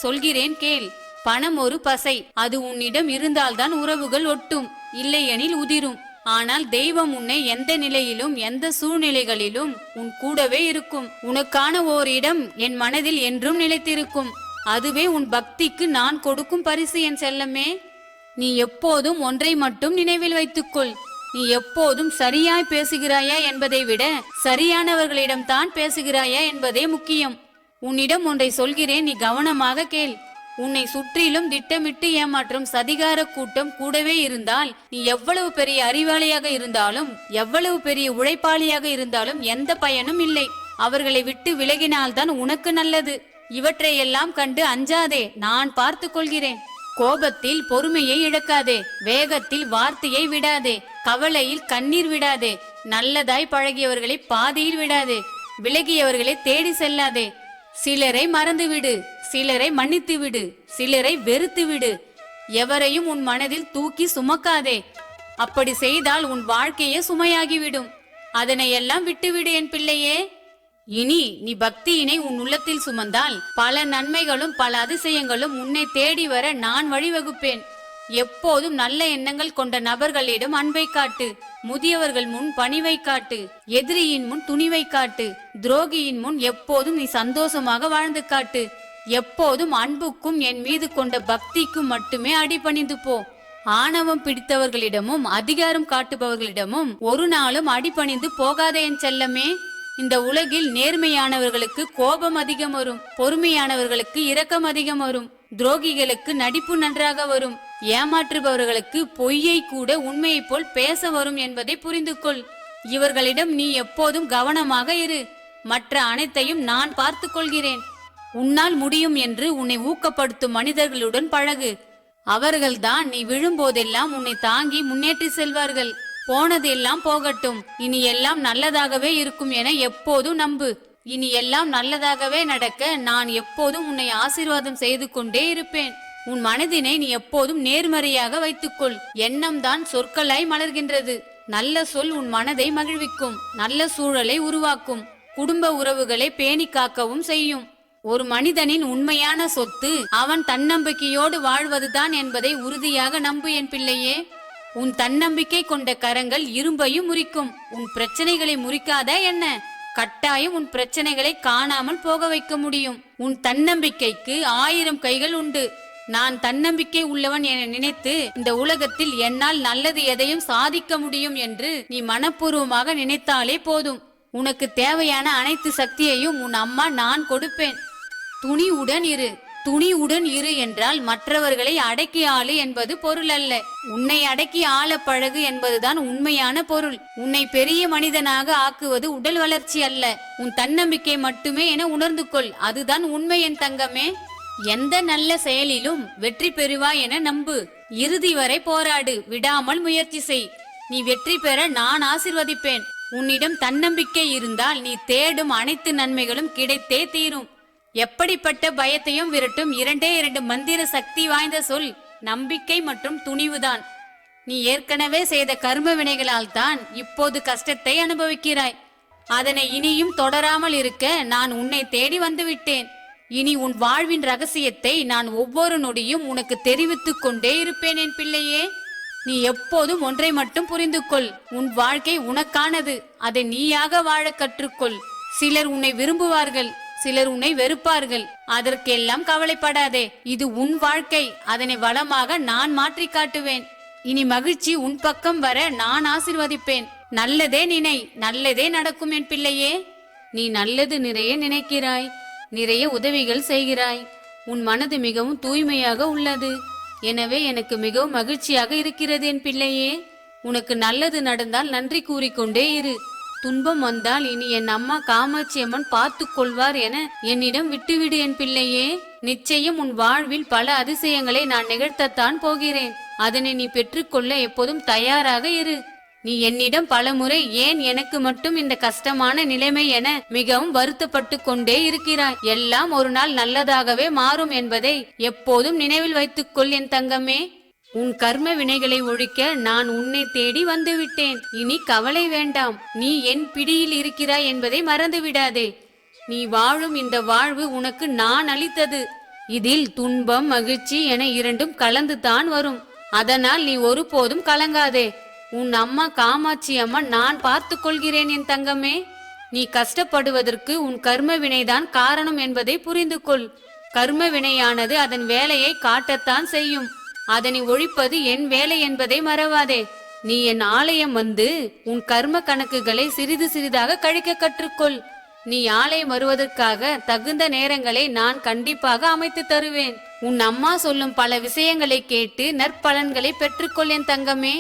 சொல்கிறேன் கேள். பணம் ஒரு பசை. அது உன்னிடம் இருந்தால்தான் உறவுகள் ஒட்டும், இல்லையெனில் உதிரும். ஆனால் தெய்வம் உன்னை எந்த நிலையிலும் எந்த சூழ்நிலைகளிலும் உன் கூடவே இருக்கும். உனக்கான ஓர் இடம் என் மனதில் என்றும் நிலைத்திருக்கும். அதுவே உன் பக்திக்கு நான் கொடுக்கும் பரிசு என் செல்லமே. நீ எப்போதும் ஒன்றை மட்டும் நினைவில் வைத்துக்கொள். நீ எப்போதும் சரியாய் பேசுகிறாயா என்பதை விட சரியானவர்களிடம் தான் பேசுகிறாயா என்பதே முக்கியம். உன்னிடம் ஒன்றை சொல்கிறேன், நீ கவனமாக கேள். உன்னை சுற்றிலும் திட்டமிட்டு ஏமாற்றும் சதிகார கூட்டம் கூடவே இருந்தால் நீ எவ்வளவு பெரிய அறிவாளியாக இருந்தாலும், எவ்வளவு பெரிய உழைப்பாளியாக இருந்தாலும் எந்த பயனும் இல்லை. அவர்களை விட்டு விலகினால்தான் உனக்கு நல்லது. இவற்றையெல்லாம் கண்டு அஞ்சாதே, நான் பார்த்து கொள்கிறேன். கோபத்தில் பொறுமையை இழக்காதே. வேகத்தில் வார்த்தையை விடாதே. கவலையில் கண்ணீர் விடாதே. நல்லதாய் பழகியவர்களை பாதியில் விடாதே. விலகியவர்களை தேடி செல்லாதே. சிலரை மறந்துவிடு, சிலரை மன்னித்து விடு, சிலரை வெறுத்து விடு. எவரையும் உன் மனதில் தூக்கி சுமக்காதே. அப்படி செய்தால் உன் வாழ்க்கையே சுமையாகிவிடும். அதனை எல்லாம் விட்டுவிடு என் பிள்ளையே. இனி நீ பக்தியினை உன் உள்ளத்தில் சுமந்தால் பல நன்மைகளும் பல அதிசயங்களும் உன்னை தேடி வர நான் வழிவகுப்பேன். எப்போதும் நல்ல எண்ணங்கள் கொண்ட நபர்களிடம் அன்பை காட்டு. முதியவர்கள் முன் பணிவை காட்டு. எதிரியின் முன் துணிவை காட்டு. துரோகியின் முன் எப்போதும் நீ சந்தோஷமாக வாழ்ந்து காட்டு. எப்போதும் அன்புக்கும் என் மீது கொண்ட பக்திக்கும் மட்டுமே அடிபணிந்து போ. ஆணவம் பிடித்தவர்களிடமும் அதிகாரம் காட்டுபவர்களிடமும் ஒரு நாளும் அடிபணிந்து போகாதே என் செல்லமே. இந்த உலகில் நேர்மையானவர்களுக்கு கோபம் அதிகம் வரும், பொறுமையானவர்களுக்கு இரக்கம் அதிகம் வரும், துரோகிகளுக்கு நடிப்பு நன்றாக வரும், ஏமாற்றுபவர்களுக்கு பொய்யை கூட உண்மையை போல் பேச வரும் என்பதை புரிந்து கொள். இவர்களிடம் நீ எப்போதும் கவனமாக இரு. மற்ற அனைத்தையும் நான் பார்த்து கொள்கிறேன். உன்னால் முடியும் என்று உன்னை ஊக்கப்படுத்தும் மனிதர்களுடன் பழகு. அவர்கள்தான் நீ விழும்போதெல்லாம் உன்னை தாங்கி முன்னேற்றி செல்வார்கள். போனதெல்லாம் போகட்டும், இனி எல்லாம் நல்லதாகவே இருக்கும் என எப்போதும் நம்பு. இனி எல்லாம் நல்லதாகவே நடக்க நான் எப்போதும் உன்னை ஆசீர்வாதம் செய்து கொண்டே இருப்பேன். உன் மனதினை நீ எப்போதும் நேர்மறையாக வைத்துக்கொள். எண்ணம் தான் சொற்களாய் மலர்கின்றது. நல்ல சொல் உன் மனதை மகிழ்விக்கும், நல்ல சூழலை உருவாக்கும், குடும்ப உறவுகளை பேணி காக்கவும் செய்யும். ஒரு மனிதனின் உண்மையான சொத்து அவன் தன்னம்பிக்கையோடு வாழ்வதுதான் என்பதை உறுதியாக நம்பு என் பிள்ளையே. உன் தன்னம்பிக்கை கொண்ட கரங்கள் இரும்பையும் முறிக்கும். உன் பிரச்சனைகளை முறிக்காதா என்ன? கட்டாயம் உன் பிரச்சனைகளை காணாமல் போக வைக்க முடியும். உன் தன்னம்பிக்கைக்கு 1000 கைகள் உண்டு. நான் தன்னம்பிக்கை உள்ளவன் என நினைத்து இந்த உலகத்தில் என்னால் நல்லது எதையும் சாதிக்க முடியும் என்று நீ மனப்பூர்வமாக நினைத்தாலே போதும். உனக்கு தேவையான அனைத்து சக்தியையும் உன் அம்மா நான் கொடுப்பேன். துணிவுடன் இரு. துணிவுடன் இரு என்றால் மற்றவர்களை அடக்கி ஆளு என்பது பொருள் அல்ல. உன்னை அடக்கி ஆள பழகு என்பதுதான் உண்மையான பொருள். உன்னை பெரிய மனிதனாக ஆக்குவது உடல் வளர்ச்சி அல்ல, உன் தன்னம்பிக்கை மட்டுமே என உணர்ந்து கொள். அதுதான் உண்மை என் தங்கமே. எந்த நல்ல செயலிலும் வெற்றி பெறுவாய் என நம்பு. இறுதி வரை போராடு, விடாமல் முயற்சி செய். நீ வெற்றி பெற நான் ஆசிர்வதிப்பேன். உன்னிடம் தன்னம்பிக்கை இருந்தால் நீ தேடும் அனைத்து நன்மைகளும் கிடைத்தே தீரும். எப்படிப்பட்ட பயத்தையும் விரட்டும் 2 மந்திர சக்தி வாய்ந்த சொல் நம்பிக்கை மற்றும் துணிவுதான். நீ ஏற்கனவே செய்த கர்ம வினைகளால் தான் இப்போது கஷ்டத்தை அனுபவிக்கிறாய். அதனை இனியும் தொடராமல் இருக்க நான் உன்னை தேடி வந்துவிட்டேன். இனி உன் வாழ்வின் ரகசியத்தை நான் ஒவ்வொரு நொடியும் உனக்கு தெரிவித்துக் கொண்டே இருப்பேன் என் பிள்ளையே. நீ எப்போதும் ஒன்றை மட்டும் புரிந்து கொள், உன் வாழ்க்கை உனக்கானது. அதை நீயாக வாழ கற்றுக்கொள். சிலர் உன்னை விரும்புவார்கள், சிலர் உன்னை வெறுப்பார்கள். அதற்கெல்லாம் கவலைப்படாதே. இது உன் வாழ்க்கை, அதனை வளமாக நான் மாற்றி காட்டுவேன். இனி மகிழ்ச்சி உன் பக்கம் வர நான் ஆசிர்வதிப்பேன். நல்லதே நினை, நல்லதே நடக்கும் என் பிள்ளையே. நீ நல்லது நிறைய நினைக்கிறாய், நிறைய உதவிகள் செய்கிறாய். உன் மனது மிகவும் தூய்மையாக உள்ளது. எனவே எனக்கு மிகவும் மகிழ்ச்சியாக இருக்கிறது என் பிள்ளையே. உனக்கு நல்லது நடந்தால் நன்றி கூறிக்கொண்டே இரு. துன்பம் வந்தால் இனி என் அம்மா காமாட்சி அம்மன் பார்த்து கொள்வார் என என்னிடம் விட்டுவிடு என் பிள்ளையே. நிச்சயம் உன் வாழ்வில் பல அதிசயங்களை நான் நிகழ்த்தத்தான் போகிறேன். அதனை நீ பெற்றுக்கொள்ள எப்போதும் தயாராக இரு. நீ என்னிடம் பலமுறை ஏன் எனக்கு மட்டும் இந்த கஷ்டமான நிலைமை என மிகவும் வருத்தப்பட்டு கொண்டே இருக்கிறாய். எல்லாம் ஒரு நாள் நல்லதாகவே மாறும் என்பதை எப்போதும் நினைவில் வைத்துக்கொள் என் தங்கமே. உன் கர்ம வினைகளை ஒழிக்க நான் உன்னை தேடி வந்துவிட்டேன். இனி கவலை வேண்டாம். நீ என் பிடியில் இருக்கிறாய் என்பதை மறந்து விடாதே. நீ வாழும் இந்த வாழ்வு உனக்கு நான் அளித்தது. இதில் துன்பம் மகிழ்ச்சி என 2ம் கலந்து தான் வரும். அதனால் நீ ஒருபோதும் கலங்காதே. உன் அம்மா காமாட்சி அம்மன் நான் பார்த்து கொள்கிறேன் என் தங்கமே. நீ கஷ்டப்படுவதற்கு உன் கர்ம வினைதான் காரணம் என்பதை புரிந்து கொள். கர்ம வினையானது அதன் வேலையை காட்டத்தான் செய்யும். அதனை ஒழிப்பது என் வேலை என்பதை மறவாதே. நீ என் ஆலயம் வந்து உன் கர்ம கணக்குகளை சிறிது சிறிதாக கழிக்க கற்றுக்கொள். நீ ஆலயம் வருவதற்காக தகுந்த நேரங்களை நான் கண்டிப்பாக அமைத்து தருவேன். உன் அம்மா சொல்லும் பல விஷயங்களை கேட்டு நற்பலன்களை பெற்றுக்கொள் என் தங்கமே.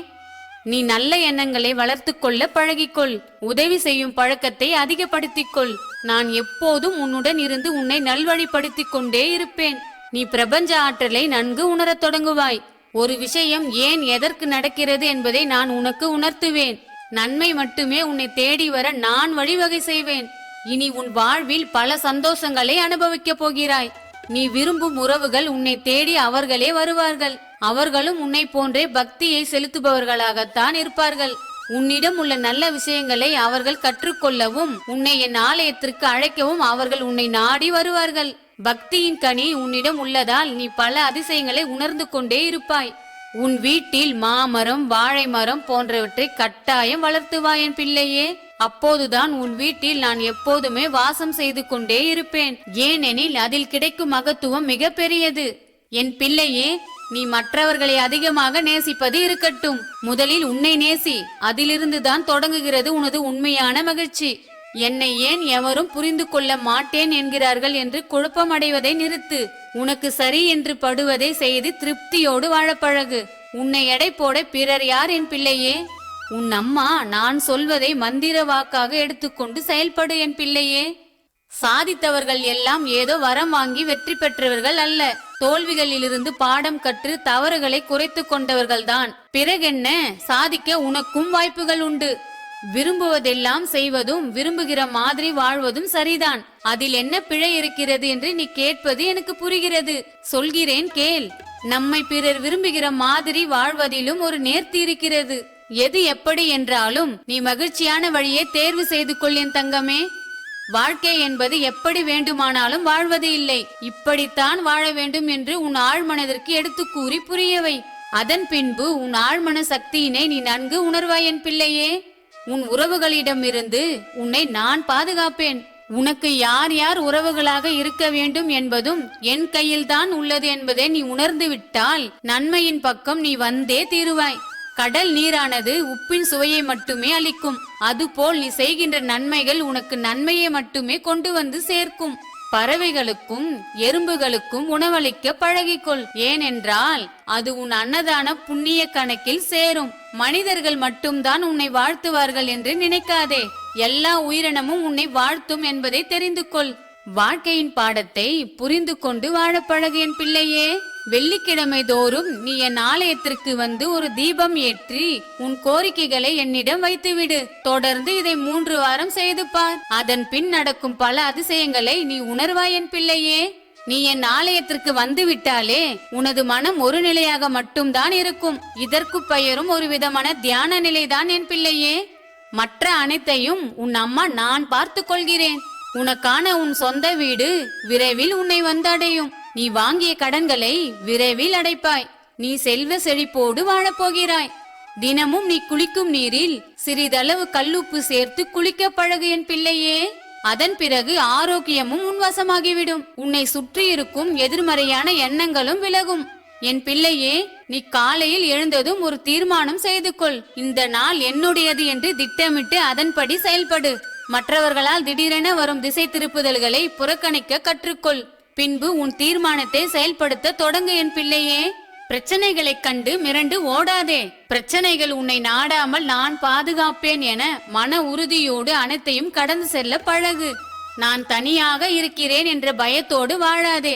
நீ நல்ல எண்ணங்களை வளர்த்து கொள்ள பழகிக்கொள். உதவி செய்யும் பழக்கத்தை அதிகப்படுத்திக்கொள். நான் எப்போதும் உன்னுடன் இருந்து உன்னை நல்வழிப்படுத்திக் கொண்டே இருப்பேன். நீ பிரபஞ்ச ஆற்றலை நன்கு உணரத் தொடங்குவாய். ஒரு விஷயம் ஏன் எதற்கு நடக்கிறது என்பதை நான் உனக்கு உணர்த்துவேன். நன்மை மட்டுமே உன்னை தேடி வர நான் வழிவகை செய்வேன். இனி உன் வாழ்வில் பல சந்தோஷங்களை அனுபவிக்கப் போகிறாய். நீ விரும்பும் உறவுகள் உன்னை தேடி அவர்களே வருவார்கள். அவர்களும் உன்னை போன்றே பக்தியை செலுத்துபவர்களாகத்தான் இருப்பார்கள். உன்னிடம் உள்ள நல்ல விஷயங்களை அவர்கள் கற்றுக்கொள்ளவும் உன்னை என் ஆலயத்திற்கு அழைக்கவும் அவர்கள் உன்னை நாடி வருவார்கள். பக்தியின் கனி உன்னிடம் உள்ளதால் நீ பல அதிசயங்களை உணர்ந்து கொண்டே இருப்பாய். உன் வீட்டில் மாமரம் வாழை மரம் போன்றவற்றை கட்டாயம் வளர்த்துவாய் என் பிள்ளையே. அப்போதுதான் உன் வீட்டில் நான் எப்போதுமே வாசம் செய்து கொண்டே இருப்பேன். ஏனெனில் அதில் கிடைக்கும் மகத்துவம் மிக பெரியது. என் பிள்ளையே, நீ மற்றவர்களை அதிகமாக நேசிப்பது இருக்கட்டும். முதலில் உன்னை நேசி. அதிலிருந்துதான் தொடங்குகிறது உனது உண்மையான மகிழ்ச்சி. என்னை ஏன் எவரும் புரிந்து கொள்ள மாட்டேன் என்கிறார்கள் என்று குழப்பமடைவதை நிறுத்து. உனக்கு சரி என்று படுவதை செய்து திருப்தியோடு வாழப்பழகு. உன்னை எடை போட பிறர் யார் என் பிள்ளையே? உன் அம்மா நான் சொல்வதை மந்திர வாக்காக எடுத்துக்கொண்டு செயல்படு என் பிள்ளையே. சாதித்தவர்கள் எல்லாம் ஏதோ வரம் வாங்கி வெற்றி பெற்றவர்கள் அல்ல. தோல்விகளிலிருந்து பாடம் கற்று தவறுகளை குறைத்து கொண்டவர்கள்தான். பிறகென்ன, சாதிக்க உனக்கும் வாய்ப்புகள் உண்டு. விரும்புவதெல்லாம் செய்வதும் விரும்புகிற மாதிரி வாழ்வதும் சரிதான். அதில் என்ன பிழை இருக்கிறது என்று நீ கேட்பது எனக்கு புரிகிறது. சொல்கிறேன் கேள். நம்மை பிறர் விரும்புகிற மாதிரி வாழ்வதிலும் ஒரு நேர்த்தி இருக்கிறது. எது எப்படி என்றாலும் நீ மகிழ்ச்சியான வழியை தேர்வு செய்து கொள் என் தங்கமே. வாழ்க்கை என்பது எப்படி வேண்டுமானாலும் வாழ்வது இல்லை. இப்படித்தான் வாழ வேண்டும் என்று உன் ஆழ்மனதிற்கு எடுத்து கூறி புரியவை. அதன் பின்பு உன் ஆழ்மன சக்தியினை நீ நன்கு உணர்வாய் என் பிள்ளையே. உன் உறவுகளிடமிருந்து உன்னை நான் பாதுகாப்பேன். உனக்கு யார் யார் உறவுகளாக இருக்க வேண்டும் என்பதும் என் கையில்தான் உள்ளது என்பதை நீ உணர்ந்து விட்டால் நன்மையின் பக்கம் நீ வந்தே தீருவாய். கடல் நீரானது உப்பின் சுவையை மட்டுமே அளிக்கும். அதுபோல் நீ செய்கின்ற நன்மைகள் உனக்கு நன்மையை மட்டுமே கொண்டு வந்து சேர்க்கும். பறவைகளுக்கும் எறும்புகளுக்கும் உணவளிக்க பழகிக்கொள். ஏனென்றால் அது உன் அன்னதான புண்ணிய கணக்கில் சேரும். மனிதர்கள் மட்டும்தான் உன்னை வாழ்த்துவார்கள் என்று நினைக்காதே. எல்லா உயிரினமும் உன்னை வாழ்த்தும் என்பதை தெரிந்து கொள். வாழ்க்கையின் பாடத்தை புரிந்து கொண்டு வாழப் பழகு என் பிள்ளையே. வெள்ளிக்கிழமை தோறும் நீ என் ஆலயத்திற்கு வந்து ஒரு தீபம் ஏற்றி உன் கோரிக்கைகளை என்னிடம் வைத்துவிடு. தொடர்ந்து இதை 3 வாரம் செய்து பார். அதன் பின் நடக்கும் பல அதிசயங்களை நீ உணர்வாய் என் பிள்ளையே. நீ என் ஆலயத்திற்கு வந்து விட்டாலே உனது மனம் ஒரு நிலையாக மட்டும்தான் இருக்கும். இதற்கு பெயரும் ஒரு விதமான தியான நிலைதான் என் பிள்ளையே. மற்ற அனைத்தையும் உன் அம்மா நான் பார்த்து கொள்கிறேன். உனக்கான உன் சொந்த வீடு விரைவில் உன்னை வந்தடையும். நீ வாங்கிய கடன்களை விரைவில் அடைப்பாய். நீ செல்வ செழிப்போடு வாழப்போகிறாய். தினமும் நீ குளிக்கும் நீரில் சிறிதளவு கல்லுப்பு சேர்த்து குளிக்க பழகு என் பிள்ளையே. அதன் பிறகு ஆரோக்கியமும் உன் வசமாகிவிடும். உன்னை சுற்றி இருக்கும் எதிர்மறையான எண்ணங்களும் விலகும். என் பிள்ளையே, நீ காலையில் எழுந்ததும் ஒரு தீர்மானம் செய்து கொள். இந்த நாள் என்னுடையது என்று திட்டமிட்டு அதன்படி செயல்படு. மற்றவர்களால் திடீரென வரும் திசை திருப்புதல்களை புறக்கணிக்க கற்றுக்கொள். பின்பு உன் தீர்மானத்தை செயல்படுத்த தொடங்கு என் பிள்ளையே. பிரச்சனைகளை கண்டு மிரண்டு ஓடாதே. பிரச்சனைகள் உன்னை நாடாமல் நான் பாதுகாப்பேன் என மன உறுதியோடு அனைத்தையும் கடந்து செல்ல பழகு. நான் தனியாக இருக்கிறேன் என்ற பயத்தோடு வாழாதே.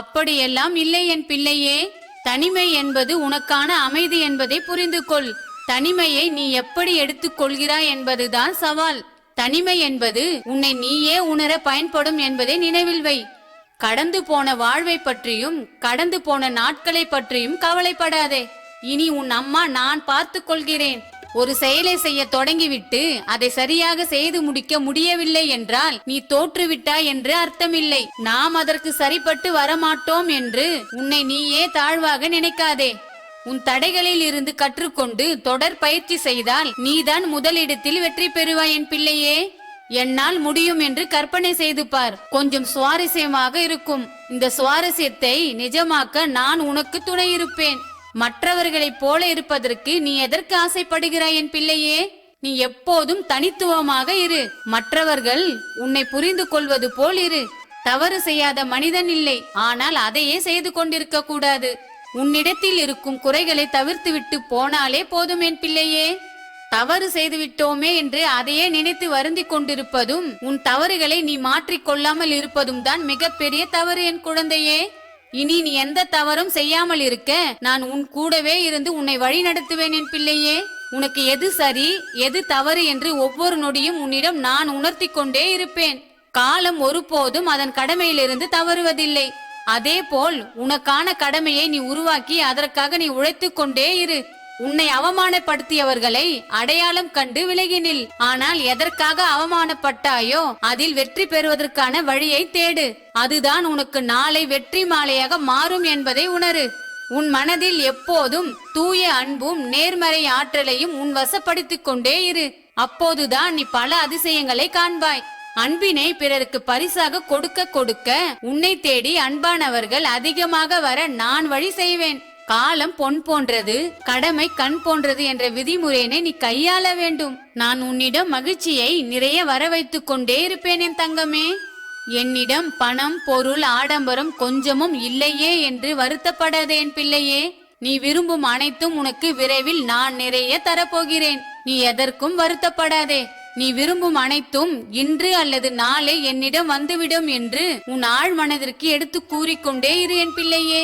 அப்படியெல்லாம் இல்லை என் பிள்ளையே. தனிமை என்பது உனக்கான அமைதி என்பதை புரிந்து கொள். தனிமையை நீ எப்படி எடுத்துக் கொள்கிறாய் என்பதுதான் சவால். தனிமை என்பது உன்னை நீயே உணர பயன்படும் என்பதை நினைவில் வை. கடந்து போன வாழ்வை பற்றியும் கடந்து போன நாட்களை பற்றியும் கவலைப்படாதே. இனி உன் அம்மா நான் பார்த்து கொள்கிறேன். ஒரு செயலை செய்ய தொடங்கிவிட்டு அதை சரியாக செய்து முடிக்க முடியவில்லை என்றால் நீ தோற்றுவிட்டாய் என்று அர்த்தமில்லை. நாம் அதற்கு சரிப்பட்டு வரமாட்டோம் என்று உன்னை நீயே தாழ்வாக நினைக்காதே. உன் தடைகளில் இருந்து கற்றுக்கொண்டு தொடர் பயிற்சி செய்தால் நீதான் முதலிடத்தில் வெற்றி பெறுவாய் என் பிள்ளையே. என்னால் முடியும் என்று கற்பனை செய்து பார். கொஞ்சம் சுவாரஸ்யமாக இருக்கும். இந்த சுவாரஸ்யத்தை நிஜமாக்க நான் உனக்கு துணை இருப்பேன். மற்றவர்களைப் போல இருப்பதற்கு நீ எதற்கு ஆசைப்படுகிறாய் என் பிள்ளையே? நீ எப்போதும் தனித்துவமாக இரு. மற்றவர்கள் உன்னை புரிந்து கொள்வது போல் இரு. தவறு செய்யாத மனிதன் இல்லை, ஆனால் அதையே செய்து கொண்டிருக்க கூடாது. உன்னிடத்தில் இருக்கும் குறைகளை தவிர்த்து விட்டு போனாலே போதும் என் பிள்ளையே. தவறு செய்து விட்டோமே என்று அதையே நினைத்து வருந்தி கொண்டிருப்பதும் உன் தவறுகளை நீ மாற்றிக் கொள்ளாமல் இருப்பதும் தான் மிகப்பெரிய தவறு என் குழந்தையே. இனி நீ எந்த தவறும் செய்யாமல் இருக்க நான் உன் கூடவே இருந்து உன்னை வழி நடத்துவேன் என் பிள்ளையே. உனக்கு எது சரி எது தவறு என்று ஒவ்வொரு நொடியும் உன்னிடம் நான் உணர்த்தி கொண்டே இருப்பேன். காலம் ஒருபோதும் அதன் கடமையிலிருந்து தவறுவதில்லை. அதே போல் உனக்கான கடமையை நீ உருவாக்கி அதற்காக நீ உழைத்து கொண்டே இரு. உன்னை அவமானப்படுத்தியவர்களை அடையாளம் கண்டு விலகினில். ஆனால் எதற்காக அவமானப்பட்டாயோ அதில் வெற்றி பெறுவதற்கான வழியை தேடு. அதுதான் உனக்கு நாளை வெற்றி மாலையாக மாறும் என்பதை உணரு. உன் மனதில் எப்போதும் தூய அன்பும் நேர்மறை ஆற்றலையும் உன் வசப்படுத்திக் கொண்டே இரு. அப்போதுதான் நீ பல அதிசயங்களை காண்பாய். அன்பினை பிறருக்கு பரிசாக கொடுக்க கொடுக்க உன்னை தேடி அன்பானவர்கள் அதிகமாக வர நான் வழி செய்வேன். காலம் பொன் போன்றது, கடமை கண் போன்றது என்ற விதிமுறையினை நீ கையாள வேண்டும். நான் உன்னிடம் மகிழ்ச்சியை நிறைய வர வைத்துக் கொண்டே இருப்பேன் என் தங்கமே. என்னிடம் பணம் பொருள் ஆடம்பரம் கொஞ்சமும் இல்லையே என்று வருத்தப்படாதே என் பிள்ளையே. நீ விரும்பும் அனைத்தும் உனக்கு விரைவில் நான் நிறைய தரப்போகிறேன். நீ எதற்கும் வருத்தப்படாதே. நீ விரும்பும் அனைத்தும் இன்று அல்லது நாளை என்னிடம் வந்துவிடும் என்று உன் ஆழ் மனதிற்கு எடுத்து கூறிக்கொண்டே இரு என் பிள்ளையே.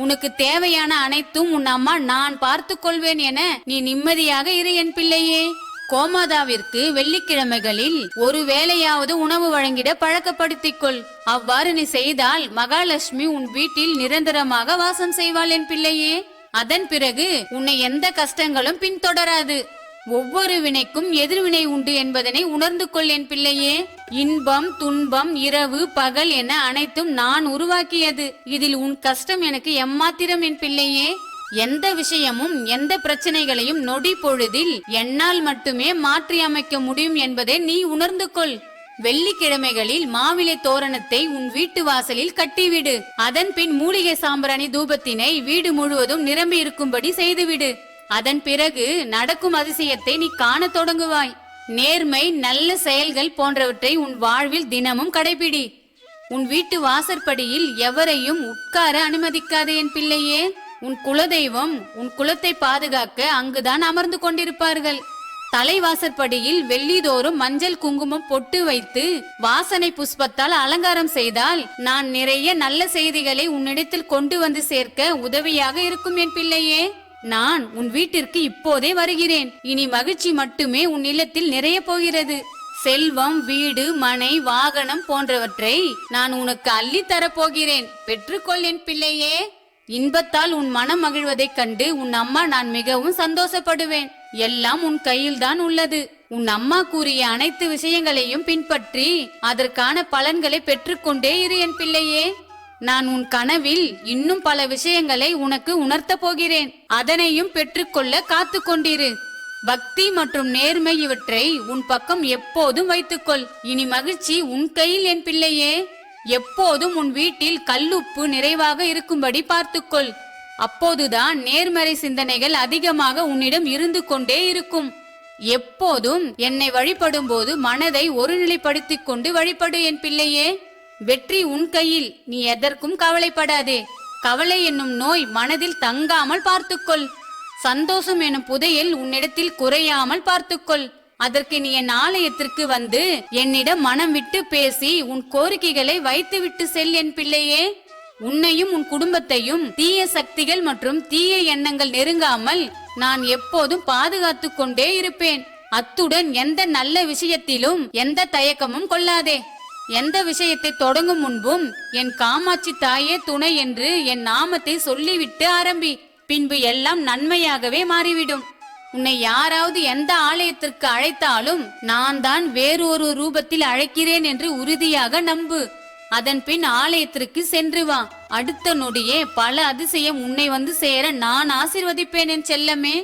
உனக்கு தேவையான அனைத்தும் உன் அம்மா நான் பார்த்து கொள்வேன் என நீ நிம்மதியாக இரு என் பிள்ளையே. கோமாதாவிற்கு வெள்ளிக்கிழமைகளில் ஒரு வேளையாவது உணவு வழங்கிட பழக்கப்படுத்திக் கொள். அவ்வாறு நீ செய்தால் மகாலட்சுமி உன் வீட்டில் நிரந்தரமாக வாசம் செய்வாள் என் பிள்ளையே. அதன் பிறகு உன்னை எந்த கஷ்டங்களும் பின்தொடராது. ஒவ்வொரு வினைக்கும் எதிர்வினை உண்டு என்பதனை உணர்ந்து கொள் என் பிள்ளையே. இன்பம் துன்பம் இரவு பகல் என அனைத்தும் நான் உருவாக்கியது. இதில் உன் கஷ்டம் எனக்கு எம்மாத்திரம் என் பிள்ளையே. எந்த விஷயமும் எந்த பிரச்சனைகளையும் நொடி பொழுதில் என்னால் மட்டுமே மாற்றி அமைக்க முடியும் என்பதை நீ உணர்ந்து கொள். வெள்ளிக்கிழமைகளில் மாவிலை தோரணத்தை உன் வீட்டு வாசலில் கட்டிவிடு. அதன் பின் மூலிகை சாம்பிராணி தூபத்தினை வீடு முழுவதும் நிரம்பி இருக்கும்படி செய்துவிடு. அதன் பிறகு நடக்கும் அதிசயத்தை நீ காண தொடங்குவாய். நேர்மை நல்ல செயல்கள் போன்றவற்றை உன் வாழ்வில் தினமும் கடைபிடி. உன் வீட்டு வாசற்படியில் எவரையும் உட்கார அனுமதிக்காதே என் பிள்ளையே. உன் குலதெய்வம் உன் குலத்தை பாதுகாக்க அங்குதான் அமர்ந்து கொண்டிருப்பார்கள். தலைவாசற்படியில் வெள்ளிதோறும் மஞ்சள் குங்குமம் பொட்டு வைத்து வாசனை புஷ்பத்தால் அலங்காரம் செய்தால் நான் நிறைய நல்ல செய்திகளை உன்னிடத்தில் கொண்டு வந்து சேர்க்க உதவியாக இருக்கும் என் பிள்ளையே. நான் உன் வீட்டிற்கு இப்போதே வருகிறேன். இனி மகிழ்ச்சி மட்டுமே உன் இல்லத்தில் நிறைய போகிறது. செல்வம், வீடு, மனை, வாகனம் போன்றவற்றை நான் உனக்கு அள்ளி தரப்போகிறேன். பெற்றுக்கொள் என் பிள்ளையே. இன்பத்தால் உன் மனம் மகிழ்வதைக் கண்டு உன் அம்மா நான் மிகவும் சந்தோஷப்படுவேன். எல்லாம் உன் கையில்தான் உள்ளது. உன் அம்மா கூறிய அனைத்து விஷயங்களையும் பின்பற்றி அதற்கான பலன்களை பெற்றுக்கொண்டே இரு என் பிள்ளையே. நான் உன் கனவில் இன்னும் பல விஷயங்களை உனக்கு உணர்த்த போகிறேன். அதனையும் பெற்றுக்கொள்ள காத்து கொண்டிரு. பக்தி மற்றும் நேர்மை இவற்றை உன் பக்கம் எப்போதும் வைத்துக்கொள். இனி மகிழ்ச்சி உன் கையில் என் பிள்ளையே. எப்போதும் உன் வீட்டில் கல்லுப்பு நிறைவாக இருக்கும்படி பார்த்துக்கொள். அப்போதுதான் நேர்மறை சிந்தனைகள் அதிகமாக உன்னிடம் இருந்து கொண்டே இருக்கும். எப்போதும் என்னை வழிபடும் போது மனதை ஒருநிலைப்படுத்திக் கொண்டு வழிபடு என் பிள்ளையே. வெற்றி உன் கையில். நீ எதற்கும் கவலைப்படாதே. கவலை என்னும் நோய் மனதில் தங்காமல் பார்த்துக்கொள். சந்தோஷம் எனும் புதையல் உன்னிடத்தில் குறையாமல் பார்த்துக்கொள். அதற்கு நீ என் ஆலயத்திற்கு வந்து என்னிடம் மனம் விட்டு பேசி உன் கோரிக்கைகளை வைத்து விட்டு செல் என் பிள்ளையே. உன்னையும் உன் குடும்பத்தையும் தீய சக்திகள் மற்றும் தீய எண்ணங்கள் நெருங்காமல் நான் எப்போதும் பாதுகாத்து கொண்டே இருப்பேன். அத்துடன் எந்த நல்ல விஷயத்திலும் எந்த தயக்கமும் கொள்ளாதே. எந்த விஷயத்தை தொடங்கும் முன்பும் என் காமாட்சி தாயே துணை என்று என் நாமத்தை சொல்லிவிட்டு ஆரம்பி. பின்பு எல்லாம் நன்மையாகவே மாறிவிடும். உன்னை யாராவது எந்த ஆலயத்திற்கு அழைத்தாலும் நான் தான் வேறொரு ரூபத்தில் அழைக்கிறேன் என்று உறுதியாக நம்பு. அதன் பின் ஆலயத்திற்கு சென்று வா. அடுத்த நொடியே பல அதிசயம் உன்னை வந்து சேர நான் ஆசீர்வதிப்பேன் என் செல்லமே.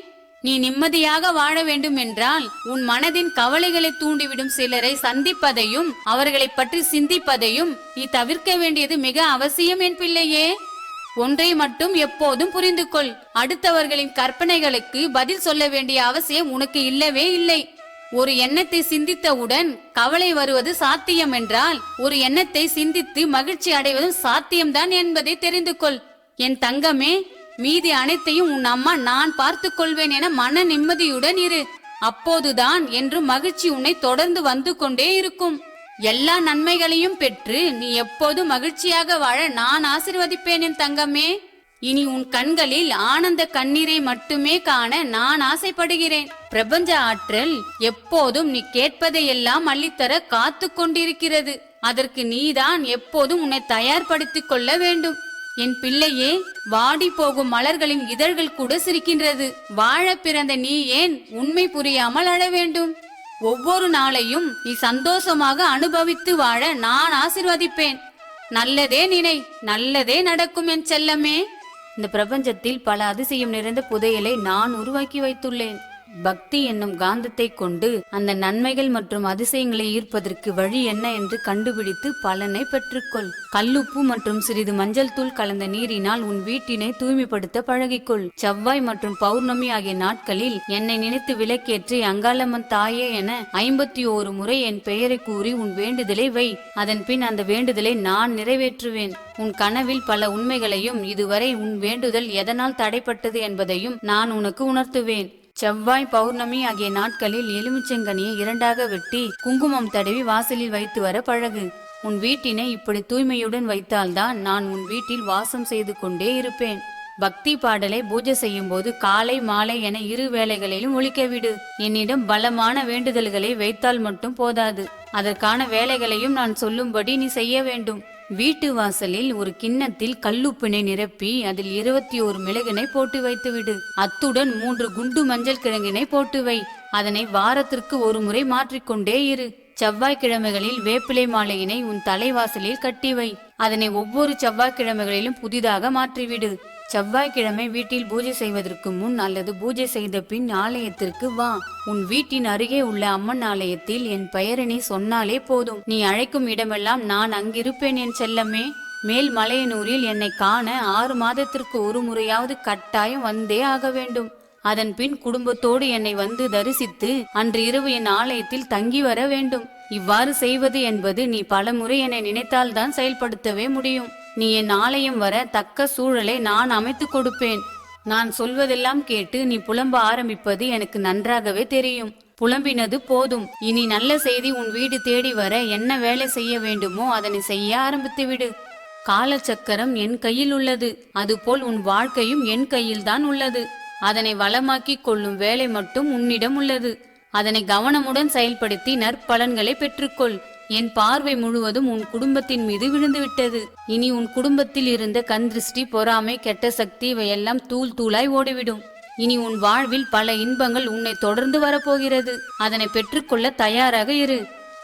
நீ நிம்மதியாக வாழ வேண்டும் என்றால் உன் மனதின் கவலைகளை தூண்டிவிடும் சிலரை சந்திப்பதையும் அவர்களை பற்றி சிந்திப்பதையும் நீ தவிர்க்க வேண்டியது மிக அவசியம் என் பிள்ளையே. ஒன்றை மட்டும் எப்போதும் புரிந்து கொள். அடுத்தவர்களின் கற்பனைகளுக்கு பதில் சொல்ல வேண்டிய அவசியம் உனக்கு இல்லவே இல்லை. ஒரு எண்ணத்தை சிந்தித்தவுடன் கவலை வருவது சாத்தியம் என்றால் ஒரு எண்ணத்தை சிந்தித்து மகிழ்ச்சி அடைவதும் சாத்தியம்தான் என்பதை தெரிந்து கொள் என் தங்கமே. மீதி அனைத்தையும் உன் அம்மா நான் பார்த்து கொள்வேன் என மன நிம்மதியுடன் இரு. அப்போதுதான் என்றும் மகிழ்ச்சி உன்னை தொடர்ந்து வந்து கொண்டே இருக்கும். எல்லா நன்மைகளையும் பெற்று நீ எப்போது மகிழ்ச்சியாக வாழ நான் ஆசீர்வதிப்பேன் என் தங்கமே. இனி உன் கண்களில் ஆனந்த கண்ணீரை மட்டுமே காண நான் ஆசைப்படுகிறேன். பிரபஞ்ச ஆற்றல் எப்போதும் நீ கேட்பதையெல்லாம் அள்ளித்தர காத்து கொண்டிருக்கிறது. அதற்கு நீதான் எப்போதும் உன்னை தயார்படுத்திக் கொள்ள வேண்டும் என் பிள்ளையே. வாடி போகும் மலர்களின் இதழ்கள் கூட சிரிக்கின்றது. வாழ பிறந்த நீ ஏன் உண்மை புரியாமல் அழ வேண்டும்? ஒவ்வொரு நாளையும் நீ சந்தோஷமாக அனுபவித்து வாழ நான் ஆசீர்வதிப்பேன். நல்லதே நினை, நல்லதே நடக்கும் என் செல்லமே. இந்த பிரபஞ்சத்தில் பல அதிசயம் நிறைந்த புதையலை நான் உருவாக்கி வைத்துள்ளேன். பக்தி என்னும் காந்தத்தை கொண்டு அந்த நன்மைகள் மற்றும் அதிசயங்களை ஈர்ப்பதற்கு வழி என்ன என்று கண்டுபிடித்து பலனை பெற்றுக்கொள். கல்லுப்பு மற்றும் சிறிது மஞ்சள் தூள் கலந்த நீரினால் உன் வீட்டினை தூய்மைப்படுத்த பழகிக்கொள். செவ்வாய் மற்றும் பௌர்ணமி ஆகிய நாட்களில் என்னை நினைத்து விளக்கேற்றி அங்காளம்மன் தாயே என 51 முறை என் பெயரை கூறி உன் வேண்டுதலை வை. அதன் பின் அந்த வேண்டுதலை நான் நிறைவேற்றுவேன். உன் கனவில் பல உண்மைகளையும் இதுவரை உன் வேண்டுதல் எதனால் தடைப்பட்டது என்பதையும் நான் உனக்கு உணர்த்துவேன். செவ்வாய் பௌர்ணமி ஆகிய நாட்களில் எலுமிச்சங்கனியை 2ஆக வெட்டி குங்குமம் தடவி வாசலில் வைத்து வர பழகு. உன் வீட்டினை இப்படி தூய்மையுடன் வைத்தால்தான் நான் உன் வீட்டில் வாசம் செய்து கொண்டே இருப்பேன். பக்தி பாடலை பூஜை செய்யும் போது காலை மாலை என 2 வேளைகளிலும் ஒலிக்க விடு. என்னிடம் பலமான வேண்டுதல்களை வைத்தால் மட்டும் போதாது, அதற்கான வேலைகளையும் நான் சொல்லும்படி நீ செய்ய வேண்டும். வீட்டு வாசலில் ஒரு கிண்ணத்தில் கல்லுப்பினை நிரப்பி அதில் 21 மிளகினை போட்டு வைத்துவிடு. அத்துடன் 3 குண்டு மஞ்சள் கிழங்கினை போட்டு வை. அதனை வாரத்திற்கு 1 முறை மாற்றிக்கொண்டே இரு. செவ்வாய்க்கிழமைகளில் வேப்பிலை மாலையினை உன் தலைவாசலில் கட்டி வை. அதனை ஒவ்வொரு செவ்வாய்க்கிழமைகளிலும் புதிதாக மாற்றிவிடு. செவ்வாய்க்கிழமை வீட்டில் பூஜை செய்வதற்கு முன் அல்லது பூஜை செய்த பின் ஆலயத்திற்கு வா. உன் வீட்டின் அருகே உள்ள அம்மன் ஆலயத்தில் என் பெயரை சொன்னாலே போதும். நீ அழைக்கும் இடமெல்லாம் நான் அங்கிருப்பேன் என் செல்லமே. மேல் மலையனூரில் என்னை காண 6 மாதத்திற்கு 1 முறையாவது கட்டாயம் வந்தே ஆக வேண்டும். அதன் பின் குடும்பத்தோடு என்னை வந்து தரிசித்து அன்று இரவு என் ஆலயத்தில் தங்கி வர வேண்டும். இவ்வாறு செய்வது என்பது நீ பல முறை என்னை நினைத்தால்தான் செயல்படுத்தவே முடியும். நீ என் ஆலயம் வர தக்க சூழலை நான் அமைத்து கொடுப்பேன். நான் சொல்வதெல்லாம் கேட்டு நீ புலம்ப ஆரம்பிப்பது எனக்கு நன்றாகவே தெரியும். புலம்பினது போதும். இனி நல்ல செய்தி உன் வீடு தேடி வர என்ன வேலை செய்ய வேண்டுமோ அதனை செய்ய ஆரம்பித்து விடு. காலச்சக்கரம் என் கையில் உள்ளது, அதுபோல் உன் வாழ்க்கையும் என் கையில்தான் உள்ளது. அதனை வளமாக்கிக் கொள்ளும் வேலை மட்டும் உன்னிடம் உள்ளது. அதனை கவனமுடன் செயல்படுத்தி நற்பலன்களை பெற்றுக்கொள். என் பார்வை முழுவதும் உன் குடும்பத்தின் மீது விழுந்துவிட்டது. இனி உன் குடும்பத்தில் இருந்த கண்திருஷ்டி, பொறாமை, கெட்ட சக்தி இவையெல்லாம் தூள் தூளாய் ஓடிவிடும். இனி உன் வாழ்வில் பல இன்பங்கள் உன்னை தொடர்ந்து வரப்போகிறது. அதனை பெற்றுக்கொள்ள தயாராக இரு.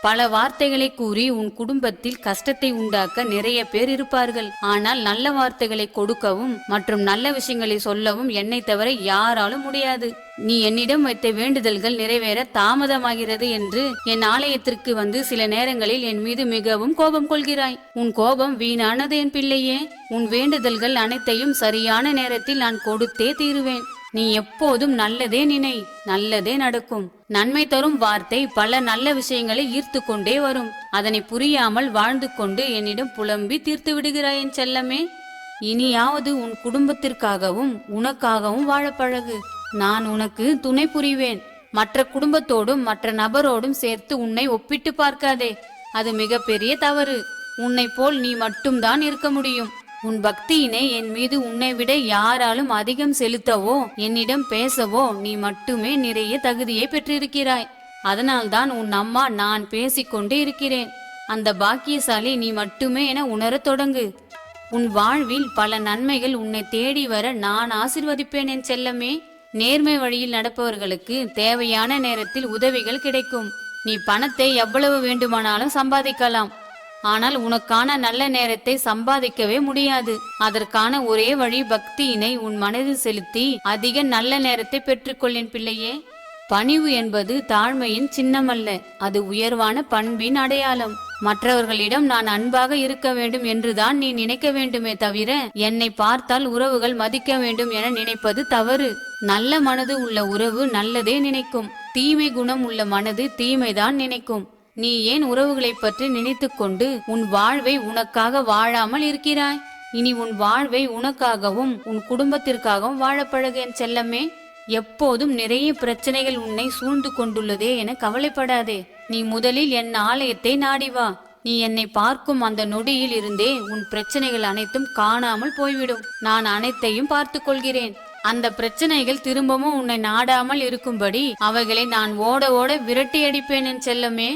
பல வார்த்தைகளை கூறி உன் குடும்பத்தில் கஷ்டத்தை உண்டாக்க நிறைய பேர் இருப்பார்கள். ஆனால் நல்ல வார்த்தைகளை கொடுக்கவும் மற்றும் நல்ல விஷயங்களை சொல்லவும் என்னை தவிர யாராலும் முடியாது. நீ என்னிடம் வைத்த வேண்டுதல்கள் நிறைவேற தாமதமாகிறது என்று என் ஆலயத்திற்கு வந்து சில நேரங்களில் என் மீது மிகவும் கோபம் கொள்கிறாய். உன் கோபம் வீணானது என் பிள்ளையே. உன் வேண்டுதல்கள் அனைத்தையும் சரியான நேரத்தில் நான் கொடுத்தே தீருவேன். நீ எப்போதும் நல்லதே நினை, நல்லதே நடக்கும். நன்மை தரும் வார்த்தை பல நல்ல விஷயங்களை ஈர்த்து கொண்டே வரும். அதனை புரியாமல் வாழ்ந்து கொண்டு என்னிடம் புலம்பி தீர்த்து விடுகிறாய் என் செல்லமே. இனியாவது உன் குடும்பத்திற்காகவும் உனக்காகவும் வாழ பழகு. நான் உனக்கு துணை புரிவேன். மற்ற குடும்பத்தோடும் மற்ற நபரோடும் சேர்த்து உன்னை ஒப்பிட்டு பார்க்காதே. அது மிகப்பெரிய தவறு. உன்னை போல் நீ மட்டும்தான் இருக்க முடியும். உன் பக்தியினை என் மீது உன்னை விட யாராலும் அதிகம் செலுத்தவோ என்னிடம் பேசவோ நீ மட்டுமே நிறைய தகுதியை பெற்றிருக்கிறாய். அதனால்தான் உன் அம்மா நான் பேசிக்கொண்டே இருக்கிறேன். அந்த பாக்கியசாலி நீ மட்டுமே என உணரத் தொடங்கு. உன் வாழ்வில் பல நன்மைகள் உன்னை தேடி வர நான் ஆசிர்வதிப்பேன் என் செல்லமே. நேர்மை வழியில் நடப்பவர்களுக்கு தேவையான நேரத்தில் உதவிகள் கிடைக்கும். நீ பணத்தை எவ்வளவு வேண்டுமானாலும் சம்பாதிக்கலாம். ஆனால் உனக்கான நல்ல நேரத்தை சம்பாதிக்கவே முடியாது. அதற்கான ஒரே வழி பக்தியினை உன் மனதில் செலுத்தி அதிக நல்ல நேரத்தை பெற்றுக்கொள்ளேன் பிள்ளையே. பணிவு என்பது தாழ்மையின் சின்னமல்ல, அது உயர்வான பண்பின் அடையாளம். மற்றவர்களிடம் நான் அன்பாக இருக்க வேண்டும் என்றுதான் நீ நினைக்க வேண்டுமே தவிர என்னை பார்த்தால் உறவுகள் மதிக்க வேண்டும் என நினைப்பது தவறு. நல்ல மனது உள்ள உறவு நல்லதே நினைக்கும். தீமை குணம் உள்ள மனது தீமைதான் நினைக்கும். நீ ஏன் உறவுகளை பற்றி நினைத்து கொண்டு உன் வாழ்வை உனக்காக வாழாமல் இருக்கிறாய்? இனி உன் வாழ்வை உனக்காகவும் உன் குடும்பத்திற்காகவும் வாழ பழகு என் செல்லமே. எப்போதும் நிறைய பிரச்சனைகள் உன்னை சூழ்ந்து கொண்டுள்ளதே என கவலைப்படாதே. நீ முதலில் என் ஆலயத்தை நாடி வா. நீ என்னை பார்க்கும் அந்த நொடியில் இருந்தே உன் பிரச்சனைகள் அனைத்தும் காணாமல் போய்விடும். நான் அனைத்தையும் பார்த்து கொள்கிறேன். அந்த பிரச்சனைகள் திரும்பவும் உன்னை நாடாமல் இருக்கும்படி அவைகளை நான் ஓட ஓட விரட்டி அடிப்பேன் என் செல்லமே.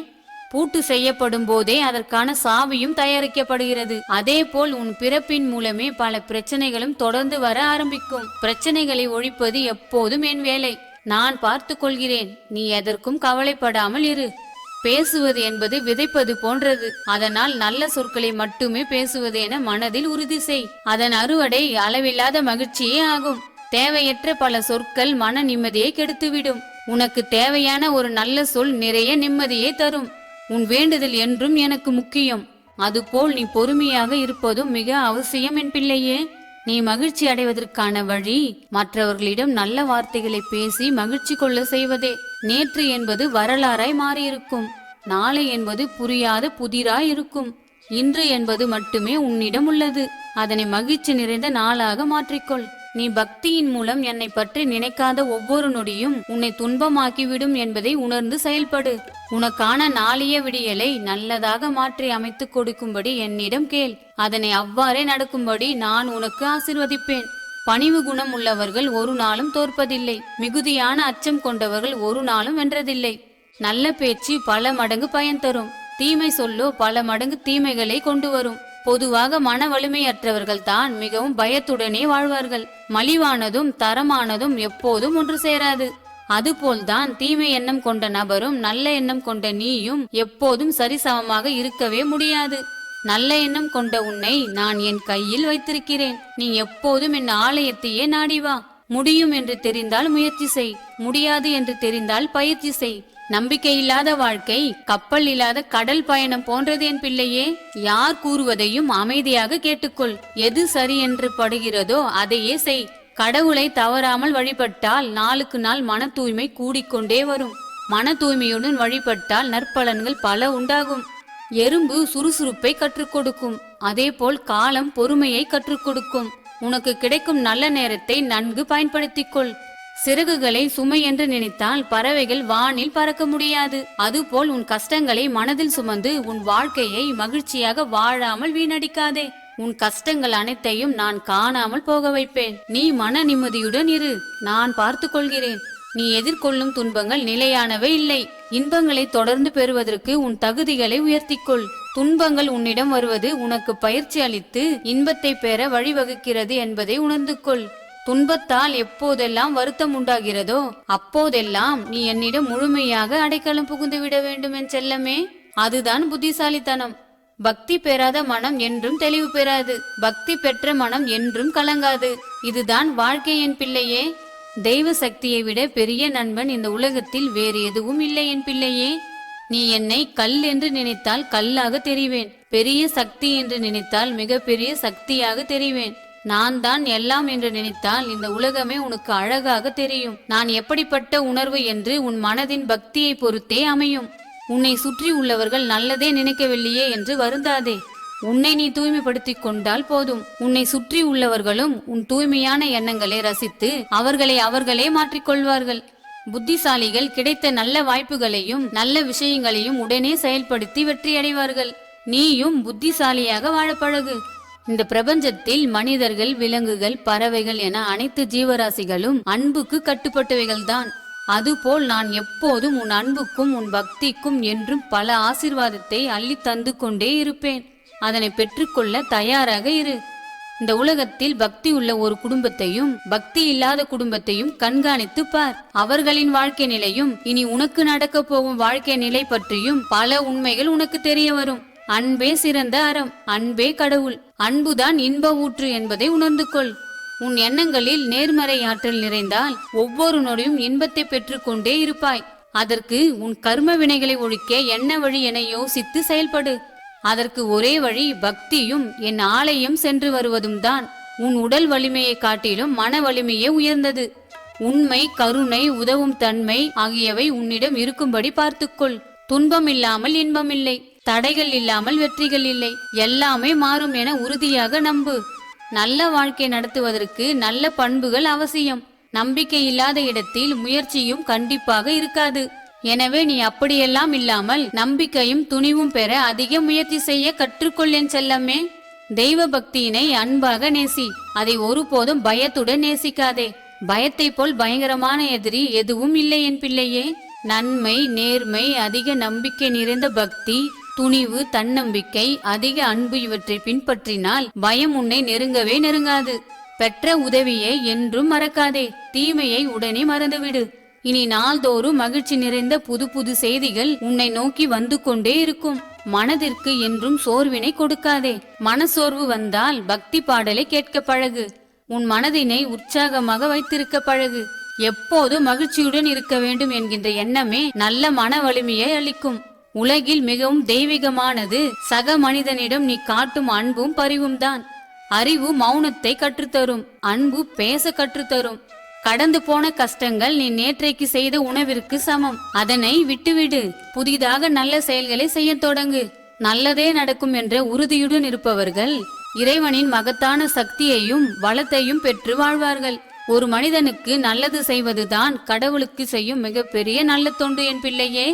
பூட்டு செய்யப்படும் போதே அதற்கான சாவியும் தயாரிக்கப்படுகிறது. அதே போல் உன் பிறப்பின் மூலமே பல பிரச்சனைகளும் தொடர்ந்து வர ஆரம்பிக்கும். பிரச்சனைகளை ஒழிப்பது எப்போதும் என் வேலை. நான் பார்த்து கொள்கிறேன். நீ எதற்கும் கவலைப்படாமல் இரு. பேசுவது என்பது விதைப்பது போன்றது. அதனால் நல்ல சொற்களை மட்டுமே பேசுவது என மனதில் உறுதி செய். அதன் அறுவடை அளவில்லாத மகிழ்ச்சியே ஆகும். தேவையற்ற பல சொற்கள் மன நிம்மதியை கெடுத்துவிடும். உனக்கு தேவையான ஒரு நல்ல சொல் நிறைய நிம்மதியை தரும். உன் வேண்டுதல் என்றும் எனக்கு முக்கியம். அதுபோல் நீ பொறுமையாக இருப்பதும் மிக அவசியம் என் பிள்ளையே. நீ மகிழ்ச்சி அடைவதற்கான வழி மற்றவர்களிடம் நல்ல வார்த்தைகளை பேசி மகிழ்ச்சி கொள்ள செய்வதே. நேற்று என்பது வரலாறாய் மாறியிருக்கும். நாளை என்பது புரியாத புதிராய் இருக்கும். இன்று என்பது மட்டுமே உன்னிடம் உள்ளது. அதனை மகிழ்ச்சி நிறைந்த நாளாக மாற்றிக்கொள். நீ பக்தியின் மூலம் என்னை பற்றி நினைக்காத ஒவ்வொரு நொடியும் உன்னை துன்பமாக்கிவிடும் என்பதை உணர்ந்து செயல்படு. உனக்கான நாளைய விடியலை நல்லதாக மாற்றி அமைத்து கொடுக்கும்படி என்னிடம் கேள். அதனை அவ்வாறே நடக்கும்படி நான் உனக்கு ஆசிர்வதிப்பேன். பணிவு குணம் உள்ளவர்கள் ஒரு நாளும் தோற்பதில்லை. மிகுதியான அச்சம் கொண்டவர்கள் ஒரு நாளும் வென்றதில்லை. நல்ல பேச்சு பல மடங்கு பயன் தரும். தீமை சொல்லோ பல மடங்கு தீமைகளை கொண்டு வரும். பொதுவாக மன வலிமையற்றவர்கள் தான் மிகவும் பயத்துடனே வாழ்வார்கள். மலிவானதும் தரமானதும் எப்போதும் ஒன்று சேராது. அதுபோல்தான் தீமை எண்ணம் கொண்ட நபரும் நல்ல எண்ணம் கொண்ட நீயும் எப்போதும் சரிசமமாக இருக்கவே முடியாது. நல்ல எண்ணம் கொண்ட உன்னை நான் என் கையில் வைத்திருக்கிறேன். நீ எப்போதும் என் ஆலயத்தையே நாடி வா. முடியும் என்று தெரிந்தால் முயற்சி செய். முடியாது என்று தெரிந்தால் பயிற்சி செய். நம்பிக்கை இல்லாத வாழ்க்கை கப்பல் இல்லாத கடல் பயணம் போன்றது என் பிள்ளையே. யார் கூறுவதையும் அமைதியாக கேட்டுக்கொள். எது சரி என்று படுகிறதோ அதையே செய். கடவுளை தவறாமல் வழிபட்டால் நாளுக்கு நாள் மன தூய்மை கூடிக்கொண்டே வரும். மன தூய்மையுடன் வழிபட்டால் நற்பலன்கள் பல உண்டாகும். எறும்பு சுறுசுறுப்பை கற்றுக் கொடுக்கும். அதே போல் காலம் பொறுமையை கற்றுக் கொடுக்கும். உனக்கு கிடைக்கும் நல்ல நேரத்தை நன்கு பயன்படுத்திக்கொள். சிறகுகளை சுமை என்று நினைத்தால் பறவைகள் வானில் பறக்க முடியாது. அதுபோல் உன் கஷ்டங்களை மனதில் சுமந்து உன் வாழ்க்கையை மகிழ்ச்சியாக வாழாமல் வீணடிக்காதே. உன் கஷ்டங்கள் அனைத்தையும் நான் காணாமல் போக வைப்பேன். நீ மன நிம்மதியுடன் இரு, நான் பார்த்து கொள்கிறேன். நீ எதிர்கொள்ளும் துன்பங்கள் நிலையானவை இல்லை. இன்பங்களை தொடர்ந்து பெறுவதற்கு உன் தகுதிகளை உயர்த்திக்கொள். துன்பங்கள் உன்னிடம் வருவது உனக்கு பயிற்சி அளித்து இன்பத்தை பெற வழிவகுக்கிறது என்பதை உணர்ந்து கொள். துன்பத்தால் எப்போதெல்லாம் வருத்தம் உண்டாகிறதோ அப்போதெல்லாம் நீ என்னிடம் முழுமையாக அடைக்கலம் புகுந்து விட வேண்டும் என் செல்லமே. அதுதான் புத்திசாலித்தனம். பக்தி பெறாத மனம் என்றும் தெளிவு பெறாது. பக்தி பெற்ற மனம் என்றும் கலங்காது. இதுதான் வாழ்க்கை என் பிள்ளையே. தெய்வ சக்தியை விட பெரிய நண்பன் இந்த உலகத்தில் வேறு எதுவும் இல்லை என் பிள்ளையே. நீ என்னை கல் என்று நினைத்தால் கல்லாக தெரிவேன். பெரிய சக்தி என்று நினைத்தால் மிக பெரிய சக்தியாக தெரிவேன். நான் தான் எல்லாம் என்று நினைத்தால் இந்த உலகமே உனக்கு அழகாக தெரியும். நான் எப்படிப்பட்ட உணர்வு என்று உன் மனதின் பக்தியை பொறுத்தே அமையும். உன்னை சுற்றி உள்ளவர்கள் நல்லதே நினைக்கவில்லையே என்று வருந்தாதே. உன்னை நீ தூய்மைப்படுத்திக் கொண்டால் போதும். உன்னை சுற்றி உள்ளவர்களும் உன் தூய்மையான எண்ணங்களை ரசித்து அவர்களே மாற்றிக்கொள்வார்கள். புத்திசாலிகள் கிடைத்த நல்ல வாய்ப்புகளையும் நல்ல விஷயங்களையும் உடனே செயல்படுத்தி வெற்றியடைவார்கள். நீயும் புத்திசாலியாக வாழ பழகு. இந்த பிரபஞ்சத்தில் மனிதர்கள், விலங்குகள், பறவைகள் என அனைத்து ஜீவராசிகளும் அன்புக்கு கட்டுப்பட்டவைகள்தான். அதுபோல் நான் எப்போதும் உன் அன்புக்கும் உன் பக்திக்கும் என்றும் பல ஆசீர்வாதத்தை அள்ளி தந்து கொண்டே இருப்பேன். அதனை பெற்றுக்கொள்ள தயாராக இரு. இந்த உலகத்தில் பக்தி உள்ள ஒரு குடும்பத்தையும் பக்தி இல்லாத குடும்பத்தையும் கண்காணித்து பார். அவர்களின் வாழ்க்கை நிலையும் இனி உனக்கு நடக்க போகும் வாழ்க்கை நிலை பற்றியும் பல உண்மைகள் உனக்கு தெரிய வரும். அன்பே சிறந்த அறம், அன்பே கடவுள், அன்புதான் இன்ப ஊற்று என்பதை உணர்ந்து கொள். உன் எண்ணங்களில் நேர்மறை ஆற்றல் நிறைந்தால் ஒவ்வொரு நொடியும் இன்பத்தை பெற்றுக்கொண்டே இருப்பாய். அதற்கு உன் கர்ம வினைகளை ஒழிக்க என்ன வழி என யோசித்து செயல்படு. அதற்கு ஒரே வழி பக்தியும் என் ஆலயம் சென்று வருவதும் தான். உன் உடல் வலிமையை காட்டிலும் மன வலிமையே உயர்ந்தது. உண்மை, கருணை, உதவும் தன்மை ஆகியவை உன்னிடம் இருக்கும்படி பார்த்துக்கொள். துன்பம் இல்லாமல் இன்பம் இல்லை, தடைகள் இல்லாமல் வெற்றிகள் இல்லை. எல்லாமே மாறும் என உறுதியாக நம்பு. நல்ல வாழ்க்கை நடத்துவதற்கு நல்ல பண்புகள் அவசியம். நம்பிக்கை இல்லாத இடத்தில் முயற்சியும் கண்டிப்பாக இருக்காது. எனவே நீ அப்படியெல்லாம் இல்லாமல் நம்பிக்கையும் துணிவும் பெற அதிக முயற்சி செய்ய கற்றுக்கொள் என் செல்லமே. தெய்வ பக்தியினை அன்பாக நேசி. அதை ஒருபோதும் பயத்துடன் நேசிக்காதே. பயத்தை போல் பயங்கரமான எதிரி எதுவும் இல்லை என் பிள்ளையே. நன்மை, நேர்மை, அதிக நம்பிக்கை நிறைந்த பக்தி, துணிவு, தன்னம்பிக்கை, அதிக அன்பு இவற்றை பின்பற்றினால் பயம் உன்னை நெருங்கவே நெருங்காது. பெற்ற உதவியை என்றும் மறக்காதே. தீமையை உடனே மறந்துவிடு. இனி நாள்தோறும் மகிழ்ச்சி நிறைந்த புது புது செய்திகள் உன்னை நோக்கி வந்து கொண்டே இருக்கும். மனதிற்கு என்றும் சோர்வினை கொடுக்காதே. மனசோர்வு வந்தால் பக்தி பாடலை கேட்க பழகு. உன் மனதினை உற்சாகமாக வைத்திருக்க பழகு. எப்போது மகிழ்ச்சியுடன் இருக்க வேண்டும் என்கின்ற எண்ணமே நல்ல மன வலிமையை அளிக்கும். உலகில் மிகவும் தெய்வீகமானது சக மனிதனிடம் நீ காட்டும் அன்பும் பரிவும் தான். அறிவு மௌனத்தை கற்றுத்தரும், அன்பு பேச கற்றுத்தரும். கடந்து போன கஷ்டங்கள் நீ நேற்றைக்கு செய்த உணவிற்கு சமம். அதனை விட்டுவிடு. புதிதாக நல்ல செயல்களை செய்ய தொடங்கு. நல்லதே நடக்கும் என்ற உறுதியுடன் இருப்பவர்கள் இறைவனின் மகத்தான சக்தியையும் வளத்தையும் பெற்று வாழ்வார்கள். ஒரு மனிதனுக்கு நல்லது செய்வதுதான் கடவுளுக்கு செய்யும் மிகப்பெரிய நல்ல தொண்டு என் பிள்ளையே.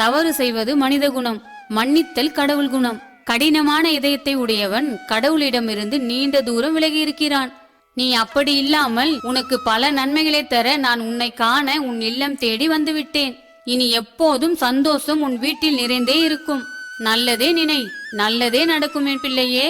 தவறு செய்வது மனித குணம், மன்னித்தல் கடவுள் குணம். கடினமான இதயத்தை உடையவன் கடவுளிடமிருந்து நீண்ட தூரம் விலகி இருக்கிறான். நீ அப்படி இல்லாமல் உனக்கு பல நன்மைகளை தர நான் உன்னை காண உன் இல்லம் தேடி வந்துவிட்டேன். இனி எப்போதும் சந்தோஷம் உன் வீட்டில் நிறைந்தே இருக்கும். நல்லதே நினை, நல்லதே நடக்கும் என் பிள்ளையே.